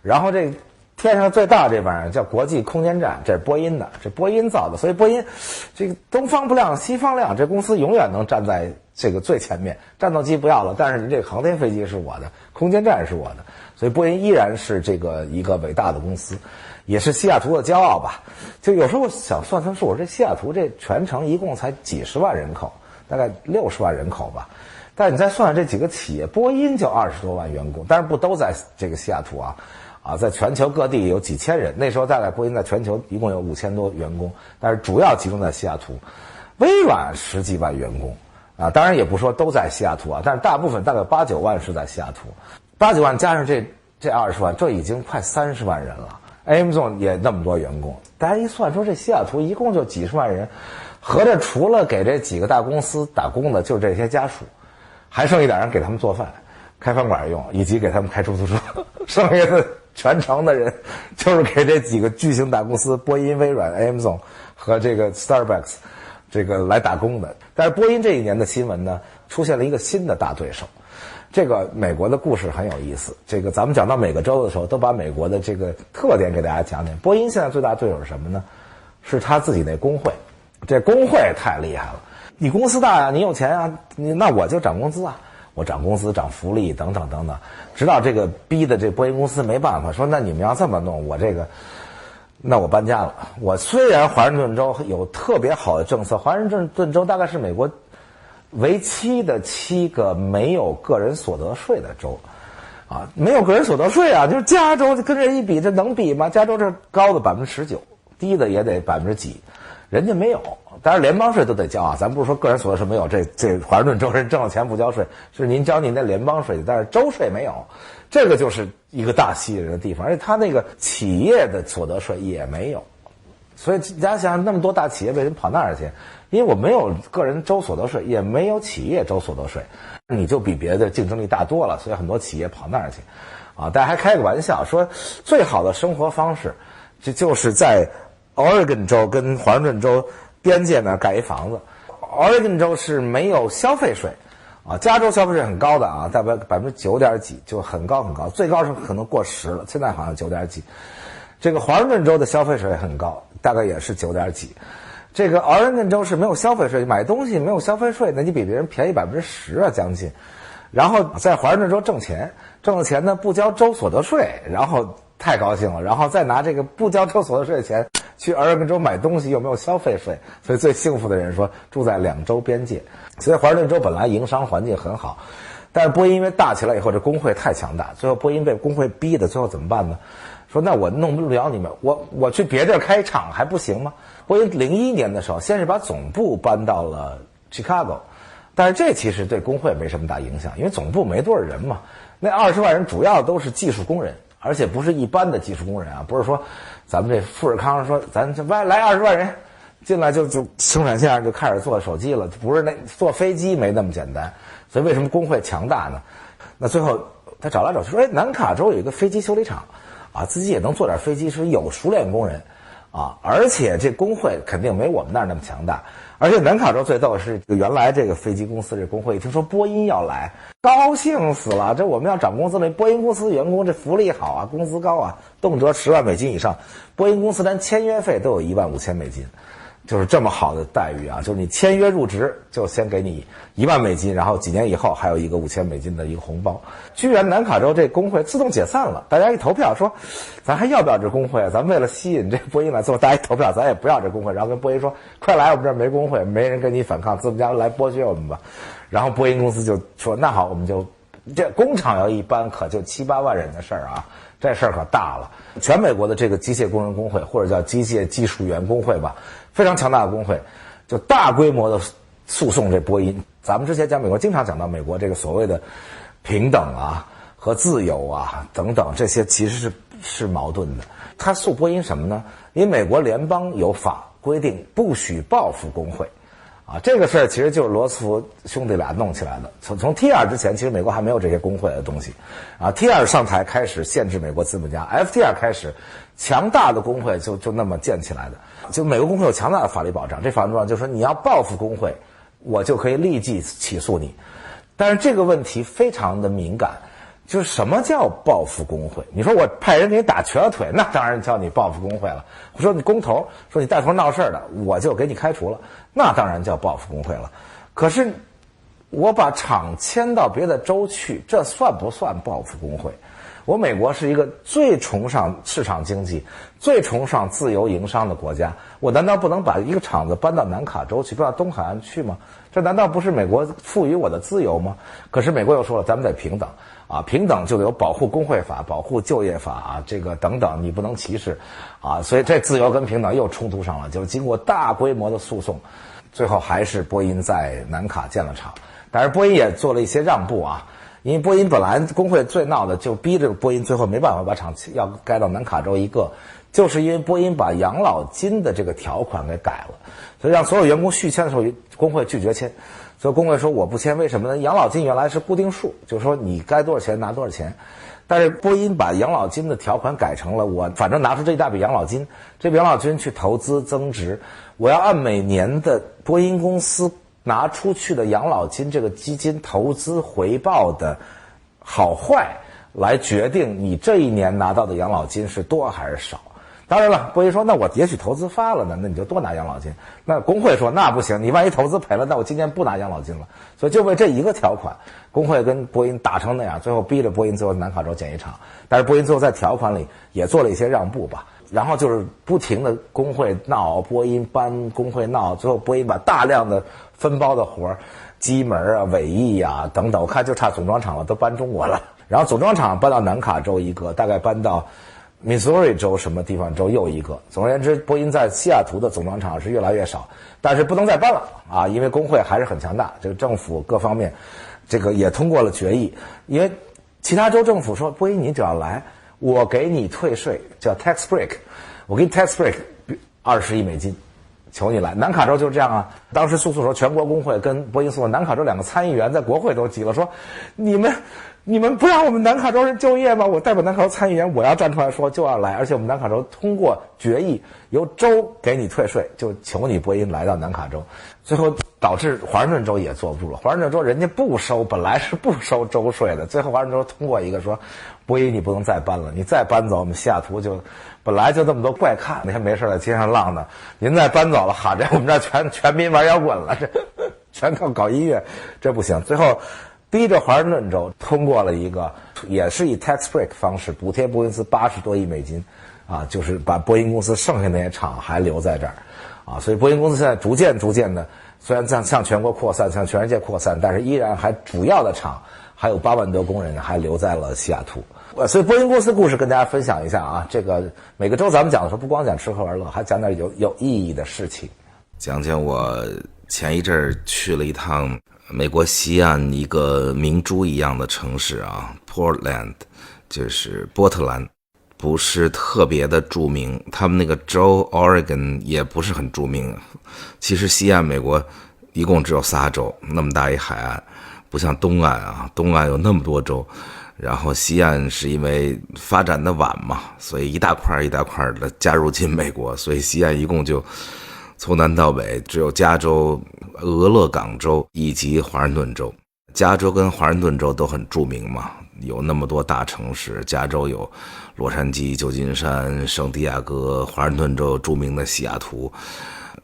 [SPEAKER 1] 然後這天上最大這玩意兒叫國際空間站，這是波音的，這波音造的。所以波音這個東方不亮西方亮，這公司永遠能站在這個最前面。戰鬥機不要了，但是你這個航天飛機是我的，空間站是我的。所以波音依然是這個一個偉大的公司，也是西雅圖的驕傲吧。就有時候我想算算數，我這西雅圖這全城一共才幾十萬人口，大概60萬人口吧。但是你再算算這幾個企業，波音就20多萬員工，但是不都在這個西雅圖在全球各地有幾千人。那時候大概波音在全球一共有5000多員工，但是主要集中在西雅圖。微軟10幾萬員工當然也不說都在西雅圖但是大部分大概8、9萬是在西雅圖，8、9萬加上這20萬，這已經快30萬人了。Amazon 也那麼多員工，大家一算說這西雅圖一共就幾十萬人，合着除了給這幾個大公司打工的，就是這些家屬。還剩一點人給他們做飯、開飯館用，以及給他們開出租車，剩下的全城的人就是給這幾個巨型大公司波音、微軟、Amazon 和這個 Starbucks 這個來打工的。但是波音這一年的新聞呢，出現了一個新的大對手，這個美國的故事很有意思。这个咱们講到每個州的時候，都把美國的這個特點給大家講講。波音現在最大對手是什麼呢？是他自己那工會。這工會太厲害了。你公司大呀，你有錢啊，那我就漲工資啊，我漲工資、漲福利等等等等，直到這個逼的這波音公司沒辦法，說那你們要這麼弄，我這個。那我搬家了。我雖然華盛頓州有特別好的政策，華盛頓州大概是美國為期的7個沒有個人所得稅的州，啊，沒有個人所得稅啊，就是加州跟這一比，這能比嗎？加州這高的19%，低的也得幾%，人家沒有。當然聯邦稅都得交啊，咱不是說個人所得稅沒有，這華盛頓州人掙了錢不交稅，是您交您的聯邦稅，但是州稅沒有。這個就是一個大吸引人的地方，而且他那個企業的所得稅也沒有，所以大家想想那麼多大企業為什麼跑那兒去？因為我沒有個人州所得稅，也沒有企業州所得稅，你就比別的競爭力大多了，所以很多企業跑那兒去，啊，大家還開個玩笑說最好的生活方式，這就是在 Oregon 州跟華盛頓州邊界那兒蓋一房子。Oregon 州是沒有消費稅。啊，加州消費稅很高的啊，大概9點幾，就很高很高，最高是可能過10了，現在好像9點幾。這個華盛頓州的消費稅很高，大概也是9點幾。這個 Oregon 州是沒有消費稅，買東西沒有消費稅，那你比別人便宜10%啊，將近。然後在華盛頓州掙錢，掙了錢呢不交州所得稅，然後太高興了，然後再拿這個不交州所得稅的錢去Oregon州買東西，又沒有消費稅，所以最幸福的人說住在2州邊界。所以華盛頓州本來營商環境很好，但是波音因為大起來以後，這工會太強大，最後波音被工會逼的，最後怎麼辦呢？說那我弄不了你們，我去別地兒開廠還不行嗎？波音01年的時候，先是把總部搬到了 Chicago， 但是這其實對工會沒什麼大影響，因為總部沒多少人嘛，那20萬人主要都是技術工人，而且不是一般的技術工人啊，不是說咱們這富士康說咱這來20萬人。進來就生產線上就開始做手機了，不是那坐飛機沒那麼簡單，所以為什麼工會強大呢？那最後他找來找去說，南卡州有一個飛機修理廠，啊，自己也能做點飛機，是有熟練工人，啊，而且這工會肯定沒我們那兒那麼強大，而且南卡州最逗的是原來這個飛機公司這工會一聽說波音要來，高興死了，這我們要漲工資了，波音公司員工這福利好啊，工資高啊，動輒10萬美金以上，波音公司連簽約費都有15000美金。就是這麼好的待遇啊！就是你簽約入職就先給你1萬美金，然後幾年以後還有一個5000美金的一個紅包。居然南卡州這工會自動解散了，大家一投票說，咱還要不要這工會啊？咱為了吸引這波音來，最後大家一投票，咱也不要這工會，然後跟波音說，快來我們這兒沒工會，沒人跟你反抗，資本家來剝削我們吧。然後波音公司就說，那好，我們就這工廠要一搬可就7、8萬人的事兒啊。這事兒可大了，全美國的這個機械工人工會或者叫機械技術員工會吧，非常強大的工會，就大規模的訴訟這波音。咱們之前講美國經常講到美國這個所謂的平等啊和自由啊等等，這些其實是矛盾的。他訴波音什麼呢？因為美國聯邦有法規定不許報復工會。啊，這個事兒其實就是羅斯福兄弟倆弄起來的。從 T2 之前，其實美國還沒有這些工會的東西。啊 ，T2 上台開始限制美國資本家 ，FDR 開始強大的工會就那麼建起來的。就美國工會有強大的法律保障，這法律保障就是說你要報復工會，我就可以立即起訴你。但是這個問題非常的敏感，就是什麼叫報復工會？你說我派人給你打瘸了腿，那當然叫你報復工會了。我說你工頭，說你帶頭鬧事的，我就給你開除了，那當然叫報復工會了。可是我把廠遷到別的州去，這算不算報復工會？我美國是一個最崇尚市場經濟、最崇尚自由營商的國家，我難道不能把一個廠子搬到南卡州去，搬到東海岸去嗎？這難道不是美國賦予我的自由嗎？可是美國又說了，咱們得平等啊，平等就得有保護工會法、保護就業法啊，這個等等，你不能歧視啊，所以這自由跟平等又衝突上了，就經過大規模的訴訟，最後還是波音在南卡建了廠，但是波音也做了一些讓步啊。因為波音本來工會最鬧的，就逼着波音最後沒辦法把廠要蓋到南卡州一個，就是因為波音把養老金的這個條款給改了，所以讓所有員工續簽的時候，工會拒絕簽，所以工會說我不簽，為什麼呢？養老金原來是固定數，就是說你該多少錢拿多少錢，但是波音把養老金的條款改成了我反正拿出這一大筆養老金，這筆養老金去投資增值，我要按每年的波音公司拿出去的養老金這個基金投資回報的好壞來決定你這一年拿到的養老金是多還是少。當然了，波音說那我也許投資發了呢，那你就多拿養老金。那工會說那不行，你万一投資賠了，那我今年不拿養老金了。所以就为这一个条款，工会跟波音打成那样，最後逼着波音最後南卡州建一廠。但是波音最後在條款裡也做了一些讓步吧。然後就是不停的工會鬧，波音搬，工會鬧，最後波音把大量的分包的活，機門啊、尾翼啊等等，我看就差總裝廠了，都搬中國了。然後總裝廠搬到南卡州一個，大概搬到Missouri 州什麼地方州又一個。總而言之，波音在西雅圖的總裝廠是越來越少，但是不能再搬了啊，因為工會還是很強大，這個政府各方面這個也通過了決議。因為其他州政府說，波音你只要來，我給你退稅，叫 tax break， 我給你 tax break20億美金，求你來。南卡州就是這樣啊，當時訴訟說全國工會跟波音訴訟，南卡州2個參議員在國會都急了，說你們不讓我們南卡州人就業嗎？我代表南卡州參議員，我要站出來說就要來，而且我們南卡州通過決議，由州給你退稅，就求你波音來到南卡州。最後導致華盛頓州也坐不住了，華盛頓州人家不收，本來是不收州稅的，最後華盛頓州通過一個說，波音你不能再搬了，你再搬走，我們西雅圖就本來就這麼多怪咖，你還沒事在街上浪呢，您再搬走了，好着我們這全民玩搖滾了，這全靠搞音樂，這不行。最後逼着華盛頓州通過了一個，也是以 tax break 方式補貼波音公司80多億美金，啊，就是把波音公司剩下那些廠還留在這兒，啊，所以波音公司現在逐漸的，雖然向全國擴散，向全世界擴散，但是依然還主要的廠還有8萬多工人還留在了西雅圖。所以波音公司故事跟大家分享一下啊，這個每個週咱們講的時候不光講吃喝玩樂，還講點有意義的事情。
[SPEAKER 2] 講講我前一陣去了一趟美國西岸一個明珠一樣的城市啊 ，Portland， 就是波特蘭，不是特別的著名。他們那個州 Oregon 也不是很著名。其實西岸美國一共只有3州，那麼大一海岸，不像東岸啊，東岸有那麼多州。然後西岸是因為發展的晚嘛，所以一大塊一大塊的加入進美國，所以西岸一共就從南到北只有加州、俄勒岡州以及華盛頓州。加州跟華盛頓州都很著名嘛，有那麼多大城市，加州有洛杉磯、舊金山、聖地亞哥，華盛頓州著名的西雅圖。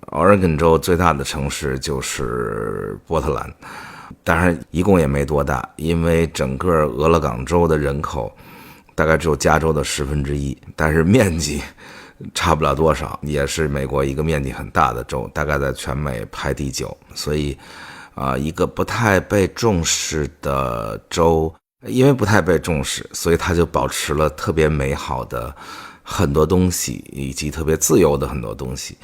[SPEAKER 2] Oregon 州最大的城市就是波特蘭，當然一共也沒多大，因為整個俄勒岡州的人口大概只有加州的1/10，但是面積差不了多少，也是美國一個面積很大的州，大概在全美排第9，所以一個不太被重視的州，因為不太被重視，所以它就保持了特別美好的很多東西，以及特別自由的很多東西。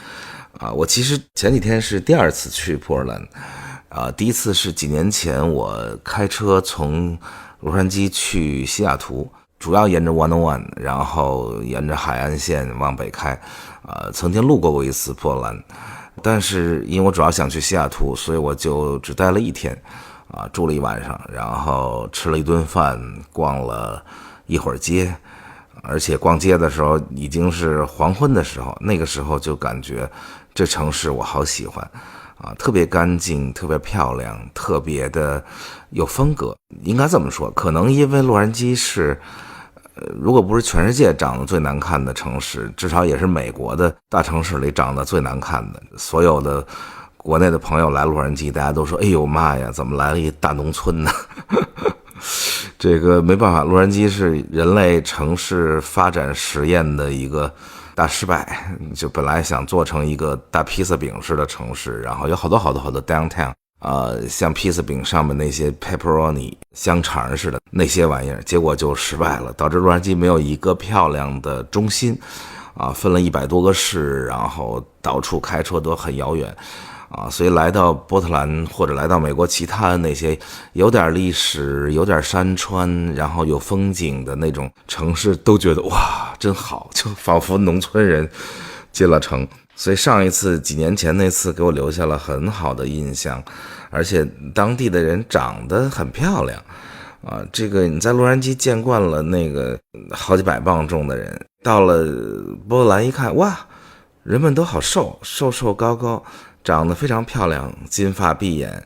[SPEAKER 2] 我其實前幾天是第2次去波特蘭，第一次是幾年前我開車從洛杉磯去西雅圖，主要沿着101，然後沿着海岸線往北開，曾經路過一次波特蘭，但是因為我主要想去西雅圖，所以我就只待了1天，住了1晚上，然後吃了一頓飯，逛了一會兒街，而且逛街的時候已經是黃昏的時候，那個時候就感覺這城市我好喜歡特別乾淨，特別漂亮，特別的有風格。應該這麼說，可能因為洛杉磯是如果不是全世界長得最難看的城市，至少也是美國的大城市裡長得最難看的。所有的國內的朋友來洛杉磯，大家都說哎呦媽呀，怎麼來了一大農村呢？這個沒辦法，洛杉磯是人類城市發展實驗的一個大失敗，就本來想做成一個大披薩餅式的城市，然後有好多 downtown， 像披薩餅上面那些 pepperoni 香腸似的那些玩意兒，結果就失敗了，導致洛杉磯沒有一個漂亮的中心，分了100多個市，然後到處開車都很遙遠。所以來到波特蘭或者來到美國其他的那些有點歷史、有點山川，然後有風景的那種城市，都覺得哇真好，就仿佛農村人進了城。所以上一次幾年前那次給我留下了很好的印象，而且當地的人長得很漂亮這個你在洛杉磯見慣了那個好幾百磅重的人，到了波特蘭一看，哇，人們都好瘦高高，長得非常漂亮，金髮碧眼，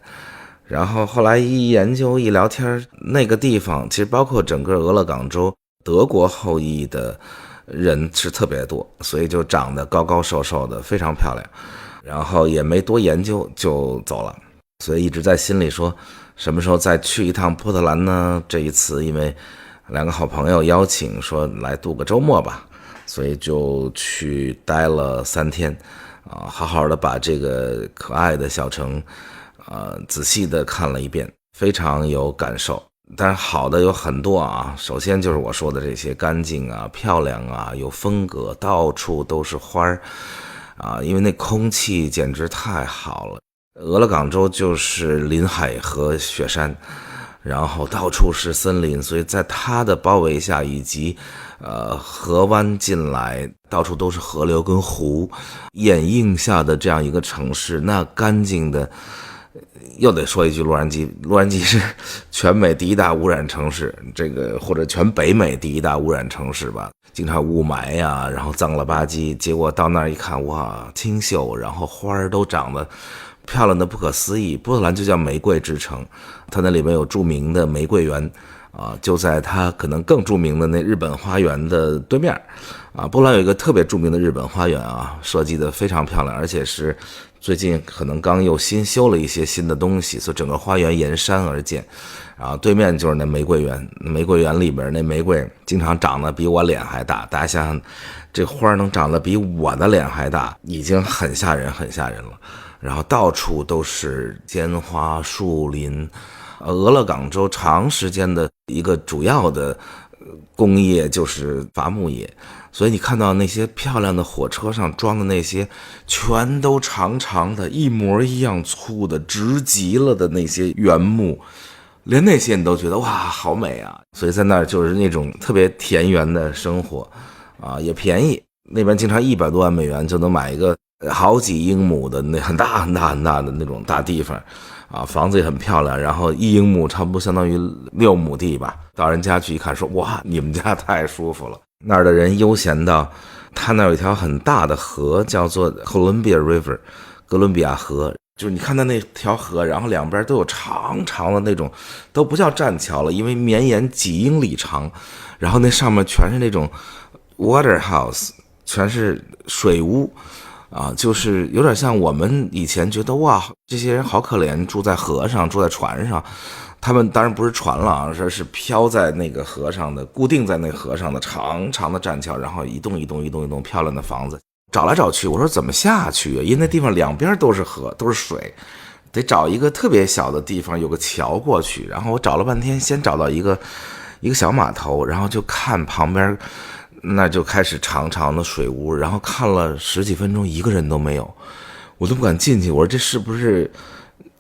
[SPEAKER 2] 然後後來一研究一聊天，那個地方其實包括整個俄勒岡州德國後裔的人是特別多，所以就長得高高瘦瘦的，非常漂亮。然後也没多研究就走了，所以一直在心里说什麼時候再去一趟波特蘭呢？這一次因為2個好朋友邀請說來度個周末吧，所以就去待了3天啊，好好的把這個可愛的小城仔細的看了一遍，非常有感受。但是好的有很多啊，首先就是我說的這些乾淨啊、漂亮啊、有風格，到處都是花兒啊，因為那空氣簡直太好了。俄勒岡州就是临海和雪山，然後到處是森林，所以在它的包圍下，以及河灣進來，到處都是河流跟湖，掩映下的這樣一個城市，那乾淨的。又得說一句洛杉磯是全美第1大污染城市，这個或者全北美第1大污染城市吧，經常霧霾呀，然後髒了吧唧，結果到那兒一看，哇，清秀，然後花兒都長得漂亮的不可思議。波特蘭就叫玫瑰之城，它那裡面有著名的玫瑰園啊，就在它可能更著名的那日本花園的對面啊。波特蘭有一個特別著名的日本花園啊，設計得非常漂亮，而且是最近可能剛又新修了一些新的東西，所以整個花園沿山而建，然後對面就是那玫瑰園，玫瑰園裡邊那玫瑰經常長得比我臉還大，大家想想，這花能長得比我的臉還大，已經很嚇人了。然後到處都是間花樹林，俄勒岡州長時間的一個主要的工業就是伐木業。所以你看到那些漂亮的火車上裝的那些全都長長的一模一樣粗的直極了的那些原木，連那些你都覺得哇好美啊。所以在那兒就是那種特別田園的生活啊，也便宜，那邊經常100多萬美元就能買一個好幾英畝的那很大的那種大地方啊，房子也很漂亮，然後1英畝差不多相當於6畝地吧。到人家去一看說哇你們家太舒服了。那儿的人悠閒到他那儿有一條很大的河叫做 Columbia River 哥倫比亞河，就是你看到那條河，然後兩邊都有長長的那種，都不叫棧橋了，因為綿延幾英里長，然後那上面全是那種 water house， 全是水屋啊，就是有點像我们以前覺得哇這些人好可憐，住在河上住在船上，他們當然不是船了啊，是飄在那個河上的，固定在那個河上的長長的棧橋，然後一棟漂亮的房子。找來找去，我說怎麼下去啊？因為那地方兩邊都是河，都是水，得找一個特別小的地方，有個橋過去。然後我找了半天，先找到一個小碼頭，然後就看旁邊，那就開始長長的水屋，然後看了10幾分鐘，一個人都沒有，我都不敢進去。我說這是不是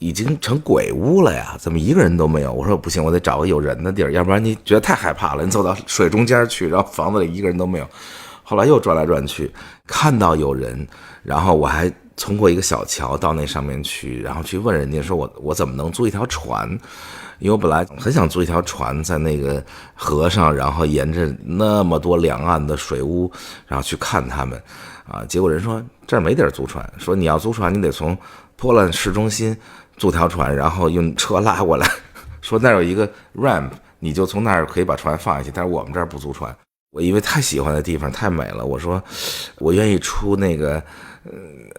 [SPEAKER 2] 已經成鬼屋了呀？怎麼一個人都沒有？我說不行，我得找個有人的地兒，要不然你覺得太害怕了。你走到水中間去，然後房子裡一個人都沒有。後來又轉來轉去，看到有人，然後我還通過一個小橋到那上面去，然後去問人家說我怎麼能租一條船？因為我本來很想租一條船在那個河上，然後沿着那麼多兩岸的水屋，然後去看他們啊。結果人說這兒沒地兒租船，說你要租船你得從波蘭市中心租條船，然後用車拉過來，說那兒有一個 ramp， 你就從那兒可以把船放下去，但是我們這兒不租船。我因為太喜歡的地方太美了，我說我願意出那個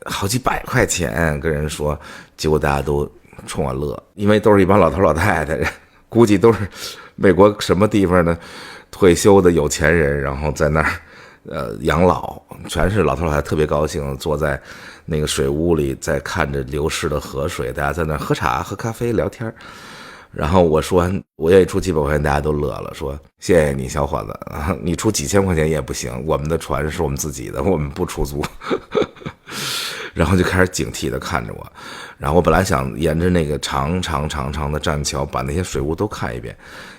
[SPEAKER 2] 好幾百塊錢跟人說，結果大家都衝我樂，因為都是一幫老頭老太太，估計都是美國什麼地方的退休的有錢人，然後在那兒養老，全是老頭老太太，特別高興，坐在那個水屋裡，在看着流逝的河水，大家在那兒喝茶喝咖啡聊天。然後我說我愿意出幾百塊錢，大家都樂了，說謝謝你小伙子，你出幾千塊錢也不行，我們的船是我們自己的，我們不出租。然後就開始警惕地看着我，然後我本來想沿着那個長長的棧橋把那些水屋都看一遍，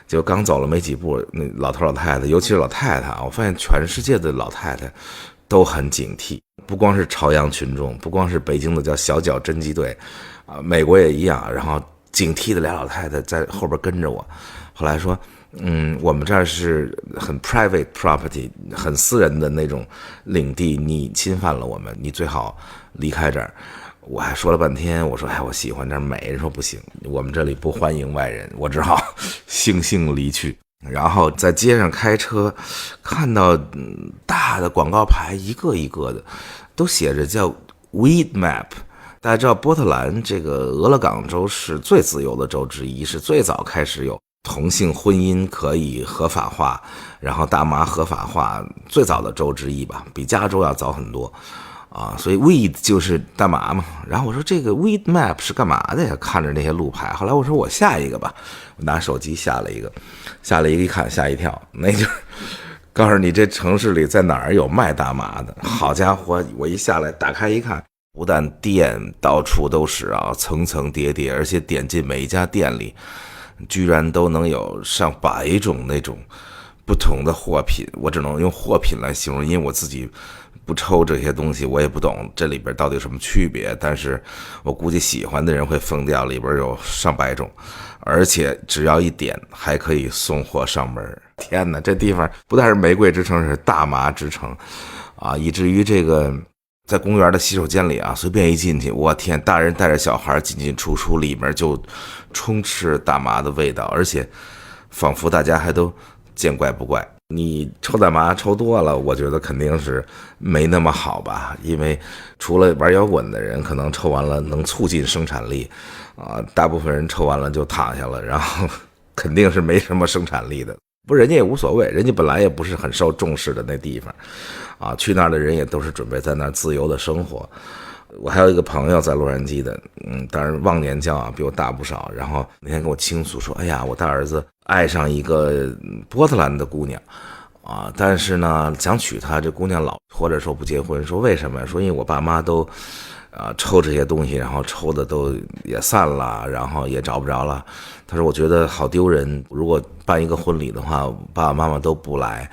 [SPEAKER 2] 結果剛走了沒幾步，那老頭老太太，尤其是老太太，我發現全世界的老太太都很警惕，不光是朝陽群眾，不光是北京的叫小脚侦缉隊啊，美國也一樣，然後警惕的俩老太太在後邊跟着我。後來說我們這兒是很 private property， 很私人的那種領地，你侵犯了我們，你最好離開這兒。我還說了半天，我說我喜歡这儿美，人說不行，我們這裡不歡迎外人，我只好悻悻離去。然後在街上開車，看到大的廣告牌一個一個的都寫着叫 Weed Map。大家知道波特蘭這個俄勒岡州是最自由的州之一，是最早開始有同性婚姻可以合法化，然後大麻合法化最早的州之一吧，比加州要早很多啊。所以 weed 就是大麻嘛。然後我說这個 weed map 是幹嘛的呀？看着那些路牌，后來我說我下一個吧，我拿手機下了一個一看嚇一跳，那就告訴你這城市裡在哪兒有賣大麻的。好家伙，我一下來打開一看，不但店到處都是啊，層層疊疊，而且點進每一家店裡居然都能有上百種那種不同的貨品，我只能用貨品来形容，因为我自己不抽這些東西，我也不懂這裡邊到底有什麼區別，但是我估計喜歡的人會瘋掉，裡邊有上百種，而且只要一點還可以送貨上門。天哪，這地方不但是玫瑰之城，是大麻之城啊，以至於這個在公園的洗手間裡啊，隨便一進去，我天，大人帶着小孩進進出出，裡面就充斥大麻的味道，而且仿佛大家還都見怪不怪。你抽大麻抽多了，我覺得肯定是沒那麼好吧，因為除了玩搖滾的人可能抽完了能促進生產力啊，大部分人抽完了就躺下了，然後肯定是沒什麼生產力的。不，人家也無所謂，人家本來也不是很受重視的那地方啊，去那兒的人也都是準備在那兒自由的生活。我還有一個朋友在洛杉磯的，當然忘年交啊，比我大不少。然後那天跟我傾訴說，哎呀，我大兒子愛上一個波特蘭的姑娘啊，但是呢想娶她，這姑娘老拖着說不結婚。說為什麼？說因為我爸媽都抽這些東西，然後抽的都也散了，然後也找不着了。他說我覺得好丟人，如果辦一個婚禮的話，爸爸媽媽都不來。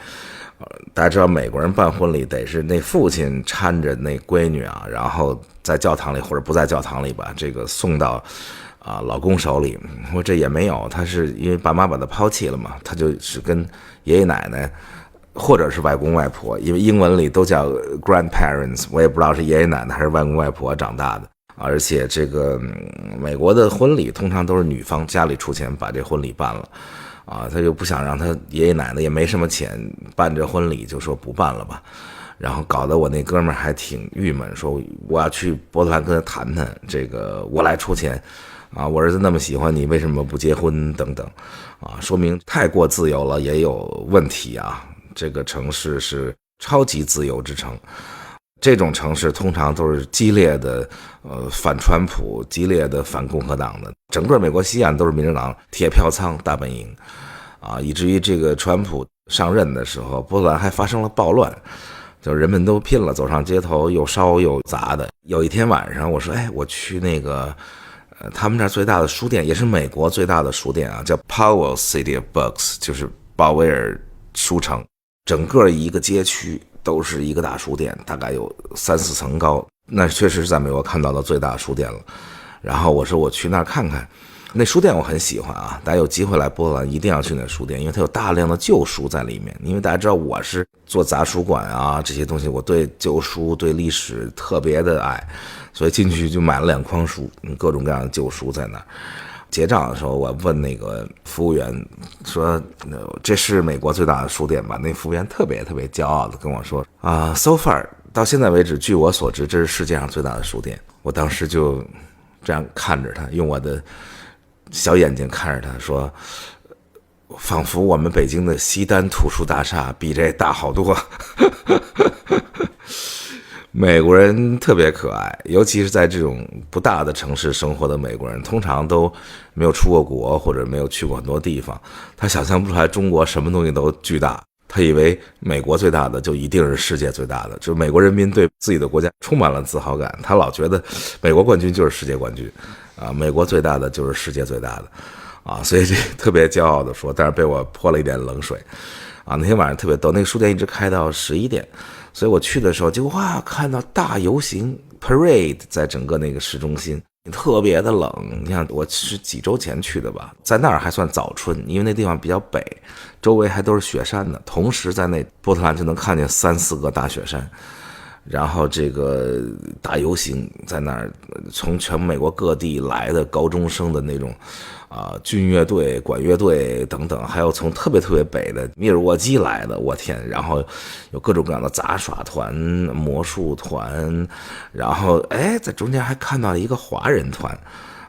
[SPEAKER 2] 大家知道美國人辦婚禮得是那父親攙着那閨女啊，然後在教堂裡或者不在教堂裡把這個送到老公手裡。我這也沒有，他是因為爸媽把他拋棄了嘛，他就是跟爺爺奶奶或者是外公外婆，因為英文裡都叫 grandparents， 我也不知道是爺爺奶奶還是外公外婆長大的。而且這個美國的婚禮通常都是女方家裡出錢把這婚禮辦了啊，他就不想讓他爺爺奶奶也沒什麼錢辦這婚禮，就說不辦了吧。然後搞得我那哥們兒還挺鬱悶，說我要去波特蘭跟他談談，這個我來出錢啊，我兒子那麼喜歡你，為什麼不結婚等等啊，說明太過自由了也有問題啊。這個城市是超級自由之城，這種城市通常都是激烈的反川普，激烈的反共和黨的，整個美國西岸都是民主黨鐵票倉大本營啊，以至於這個川普上任的時候，波特蘭還發生了暴亂，就人們都拼了，走上街頭又燒又砸的。有一天晚上我說我去那個他們這兒最大的書店，也是美國最大的書店啊，叫 Powell City of Books， 就是鮑威爾書城，整個一個街區都是一個大書店，大概有3-4層高，那確實是在美國看到的最大的書店了。然後我說我去那兒看看，那書店我很喜歡啊，大家有機會來波特蘭一定要去那書店，因為它有大量的舊書在裡面。因為大家知道我是做雜書館啊，這些東西我對舊書對歷史特別的愛，所以進去就買了2筐書，各種各樣的舊書在那兒。結賬的時候，我問那個服務員說：“這是美國最大的書店吧？”那服務員特別特別驕傲的跟我說：“so far 到現在為止，據我所知，這是世界上最大的書店。”我當時就這樣看着他，用我的小眼睛看着他說：“仿佛我們北京的西單圖書大廈比這大好多。”美國人特別可愛，尤其是在這種不大的城市生活的美國人，通常都沒有出過國或者沒有去過很多地方，他想象不出來中國什麼東西都巨大，他以為美國最大的就一定是世界最大的，就美國人民對自己的國家充滿了自豪感，他老覺得美國冠軍就是世界冠軍啊，美國最大的就是世界最大的啊，所以這特別驕傲的說，但是被我潑了一點冷水啊。那天晚上特別逗，那個書店一直開到11點。所以我去的時候就看到大遊行 parade 在整個那個市中心，特別的冷。你看我是幾周前去的吧，在那兒還算早春，因為那地方比較北，周圍還都是雪山的，同時在那波特蘭就能看見3-4個大雪山。然後這個大遊行在那兒，從全美國各地来的高中生的那种军樂隊、管樂隊等等，還有從特別北的密尔沃基來的，我天！然後有各种各樣的杂耍团、魔術团，然後在中間還看到了一個華人團，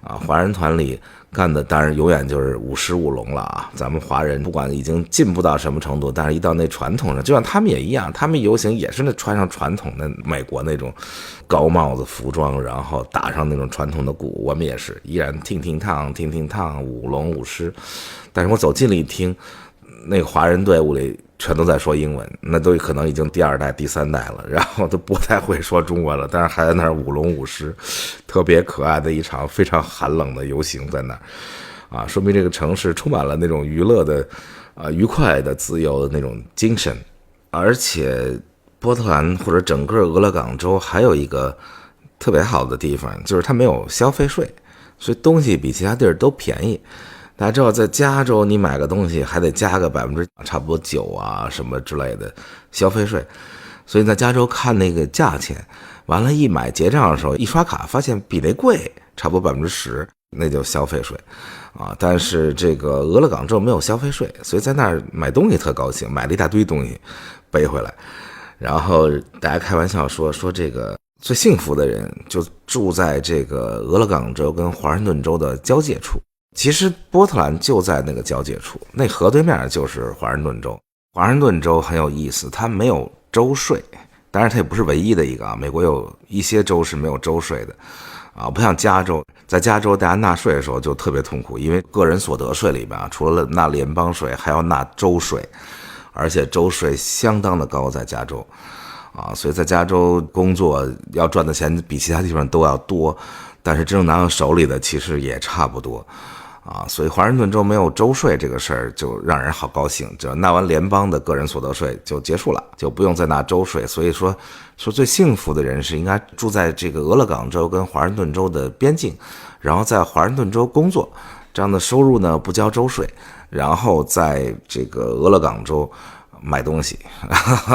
[SPEAKER 2] 華人團裡幹的當然永遠就是舞獅舞龍了啊！咱們華人不管已經進步到什麼程度，但是一到那傳統上，就像他們也一樣，他們游行也是那穿上傳統的美國那種高帽子服装，然後打上那種傳統的鼓，我們也是依然听听烫舞龙舞獅。但是我走近了一听，那个華人隊伍裡全都在說英文，那都可能已經第2代、第3代了，然後都不太會說中文了，但是還在那兒舞龍舞獅，特別可愛的一場非常寒冷的遊行在那兒，說明這個城市充滿了那種娛樂的、愉快的、自由的那種精神。而且波特蘭或者整個俄勒岡州還有一個特別好的地方，就是它沒有消費稅，所以東西比其他地兒都便宜。大家知道，在加州你買個東西還得加個差不多9%啊什麼之類的消費稅，所以在加州看那個價錢，完了，一買結賬的時候一刷卡，發現比那貴差不多10%，那就消費稅啊。但是這個俄勒岡州沒有消費稅，所以在那兒買東西特高興，買了一大堆東西背回來。然後大家開玩笑說這個最幸福的人就住在這個俄勒岡州跟華盛頓州的交界處。其實波特蘭就在那個交界處，那河對面就是華盛頓州。華盛頓州很有意思，它沒有州稅，當然它也不是唯一的一個啊。美國有一些州是沒有州稅的啊，不像加州。在加州大家納稅的時候就特別痛苦，因為個人所得稅裡邊除了納聯邦稅，還要納州稅，而且州稅相當的高，在加州啊，所以在加州工作要賺的錢比其他地方都要多，但是真正拿到手裡的其實也差不多。所以華盛頓州沒有州稅這個事兒就讓人好高興，只要納完聯邦的個人所得稅就結束了，就不用再納州稅。所以說最幸福的人是應該住在這個俄勒岡州跟華盛頓州的邊境，然後在華盛頓州工作，這樣的收入呢不交州稅，然後在這個俄勒岡州買東西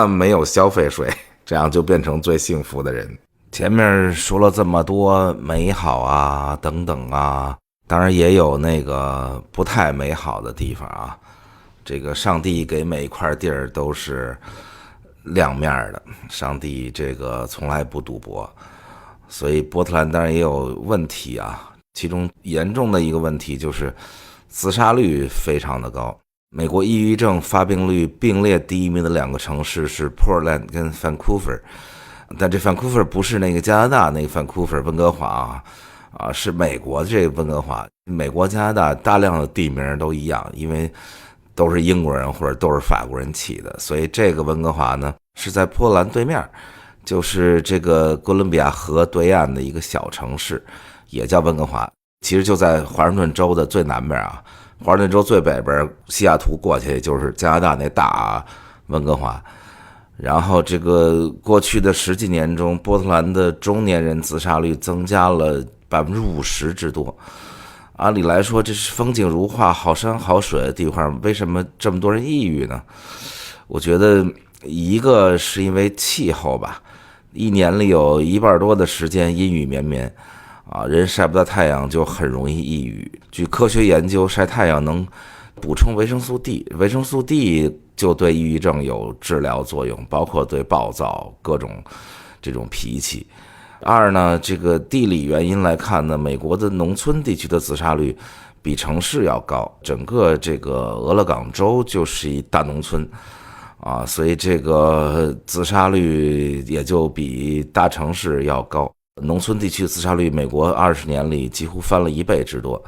[SPEAKER 2] 沒有消費稅，這樣就變成最幸福的人。前面說了這麼多美好啊等等啊，當然也有那個不太美好的地方啊。這個上帝給每一塊地兒都是亮面的，上帝這個從來不賭博，所以波特蘭當然也有問題啊。其中嚴重的一個問題就是自殺率非常的高。美國抑鬱症發病率並列第1名的2個城市是 Portland 跟 Vancouver， 但這 Vancouver 不是那個加拿大那個 Vancouver 溫哥華是美國這個溫哥華。美國加拿大大量的地名都一樣，因為都是英國人或者都是法國人起的，所以這個溫哥華呢是在波特蘭對面，就是這個哥倫比亞河對岸的一個小城市，也叫溫哥華。其實就在華盛頓州的最南邊啊，華盛頓州最北邊西雅圖過去就是加拿大那大溫哥華。然後這個過去的10幾年中，波特蘭的中年人自殺率增加了50%之多。按理來說，這是風景如畫、好山好水的地方，為什麼這麼多人抑鬱呢？我覺得一個是因為氣候吧，一年裡有1半多的時間陰雨綿綿啊，人曬不到太陽就很容易抑鬱。據科學研究，曬太陽能補充維生素 D， 維生素 D 就對抑鬱症有治療作用，包括對暴躁各種這種脾氣。二呢，這個地理原因來看呢，美國的農村地區的自殺率比城市要高，整個這個俄勒岡州就是一大農村啊，所以這個自殺率也就比大城市要高。農村地區自殺率美國20年裡幾乎翻了1倍之多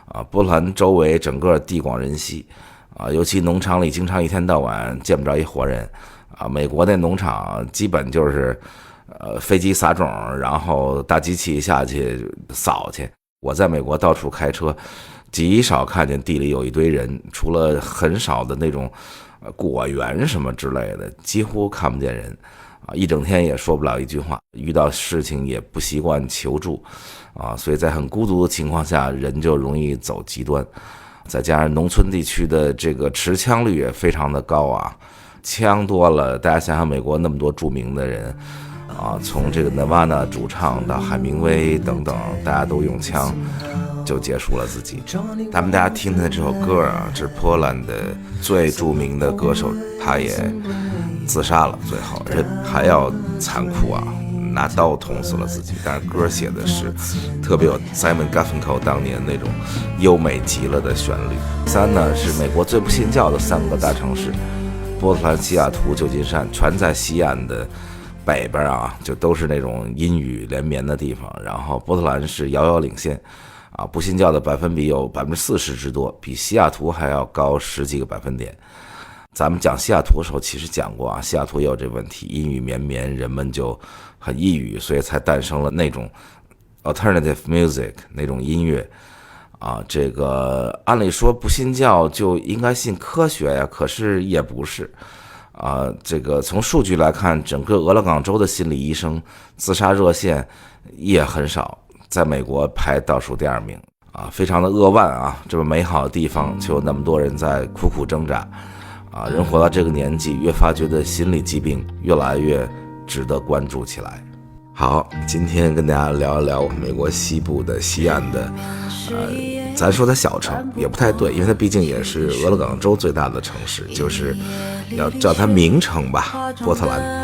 [SPEAKER 2] 啊。波特蘭周圍整個地廣人稀啊，尤其農場裡經常一天到晚見不着一活人啊。美國那農場基本就是飛機撒種，然後大機器下去掃去。我在美國到處開車，極少看見地裡有一堆人，除了很少的那種果園什麼之類的，幾乎看不見人啊，一整天也說不了一句話，遇到事情也不習慣求助啊，所以在很孤獨的情況下，人就容易走極端。再加上農村地區的這個持槍率也非常的高啊，槍多了，大家想想美國那麼多著名的人從這個 Nirvana 主唱到海明威等等，大家都用槍就結束了自己。大家听的这首歌啊，这是波兰的最著名的歌手，他也自杀了，最后人还要残酷啊，拿刀捅死了自己。但是歌写的是特別有 Simon Garfunkel 當年那種優美極了的旋律。3呢是美國最不信教的3個大城市，波特蘭、西雅圖、舊金山，全在西岸的北邊啊，就都是那種陰雨連綿的地方。然後波特蘭是遙遙領先啊，不信教的百分比有40%之多，比西雅圖還要高10幾個百分點。咱們講西雅圖的時候其實講過啊，西雅圖也有這問題，陰雨綿綿，人們就很抑鬱，所以才誕生了那種 alternative music 那種音樂啊。這個按理說不信教就應該信科學呀，可是也不是啊。這個從數據來看，整個俄勒岡州的心理醫生自殺熱線也很少，在美國排倒數第2名啊，非常的扼腕啊。這麼美好的地方，就有那麼多人在苦苦掙扎啊。人活到這個年紀，越發覺得心理疾病越來越值得關注起來。好，今天跟大家聊一聊美國西部的西岸的，咱說它小城也不太对，因為它畢竟也是俄勒岡州最大的城市，就是要叫它名城吧，波特蘭。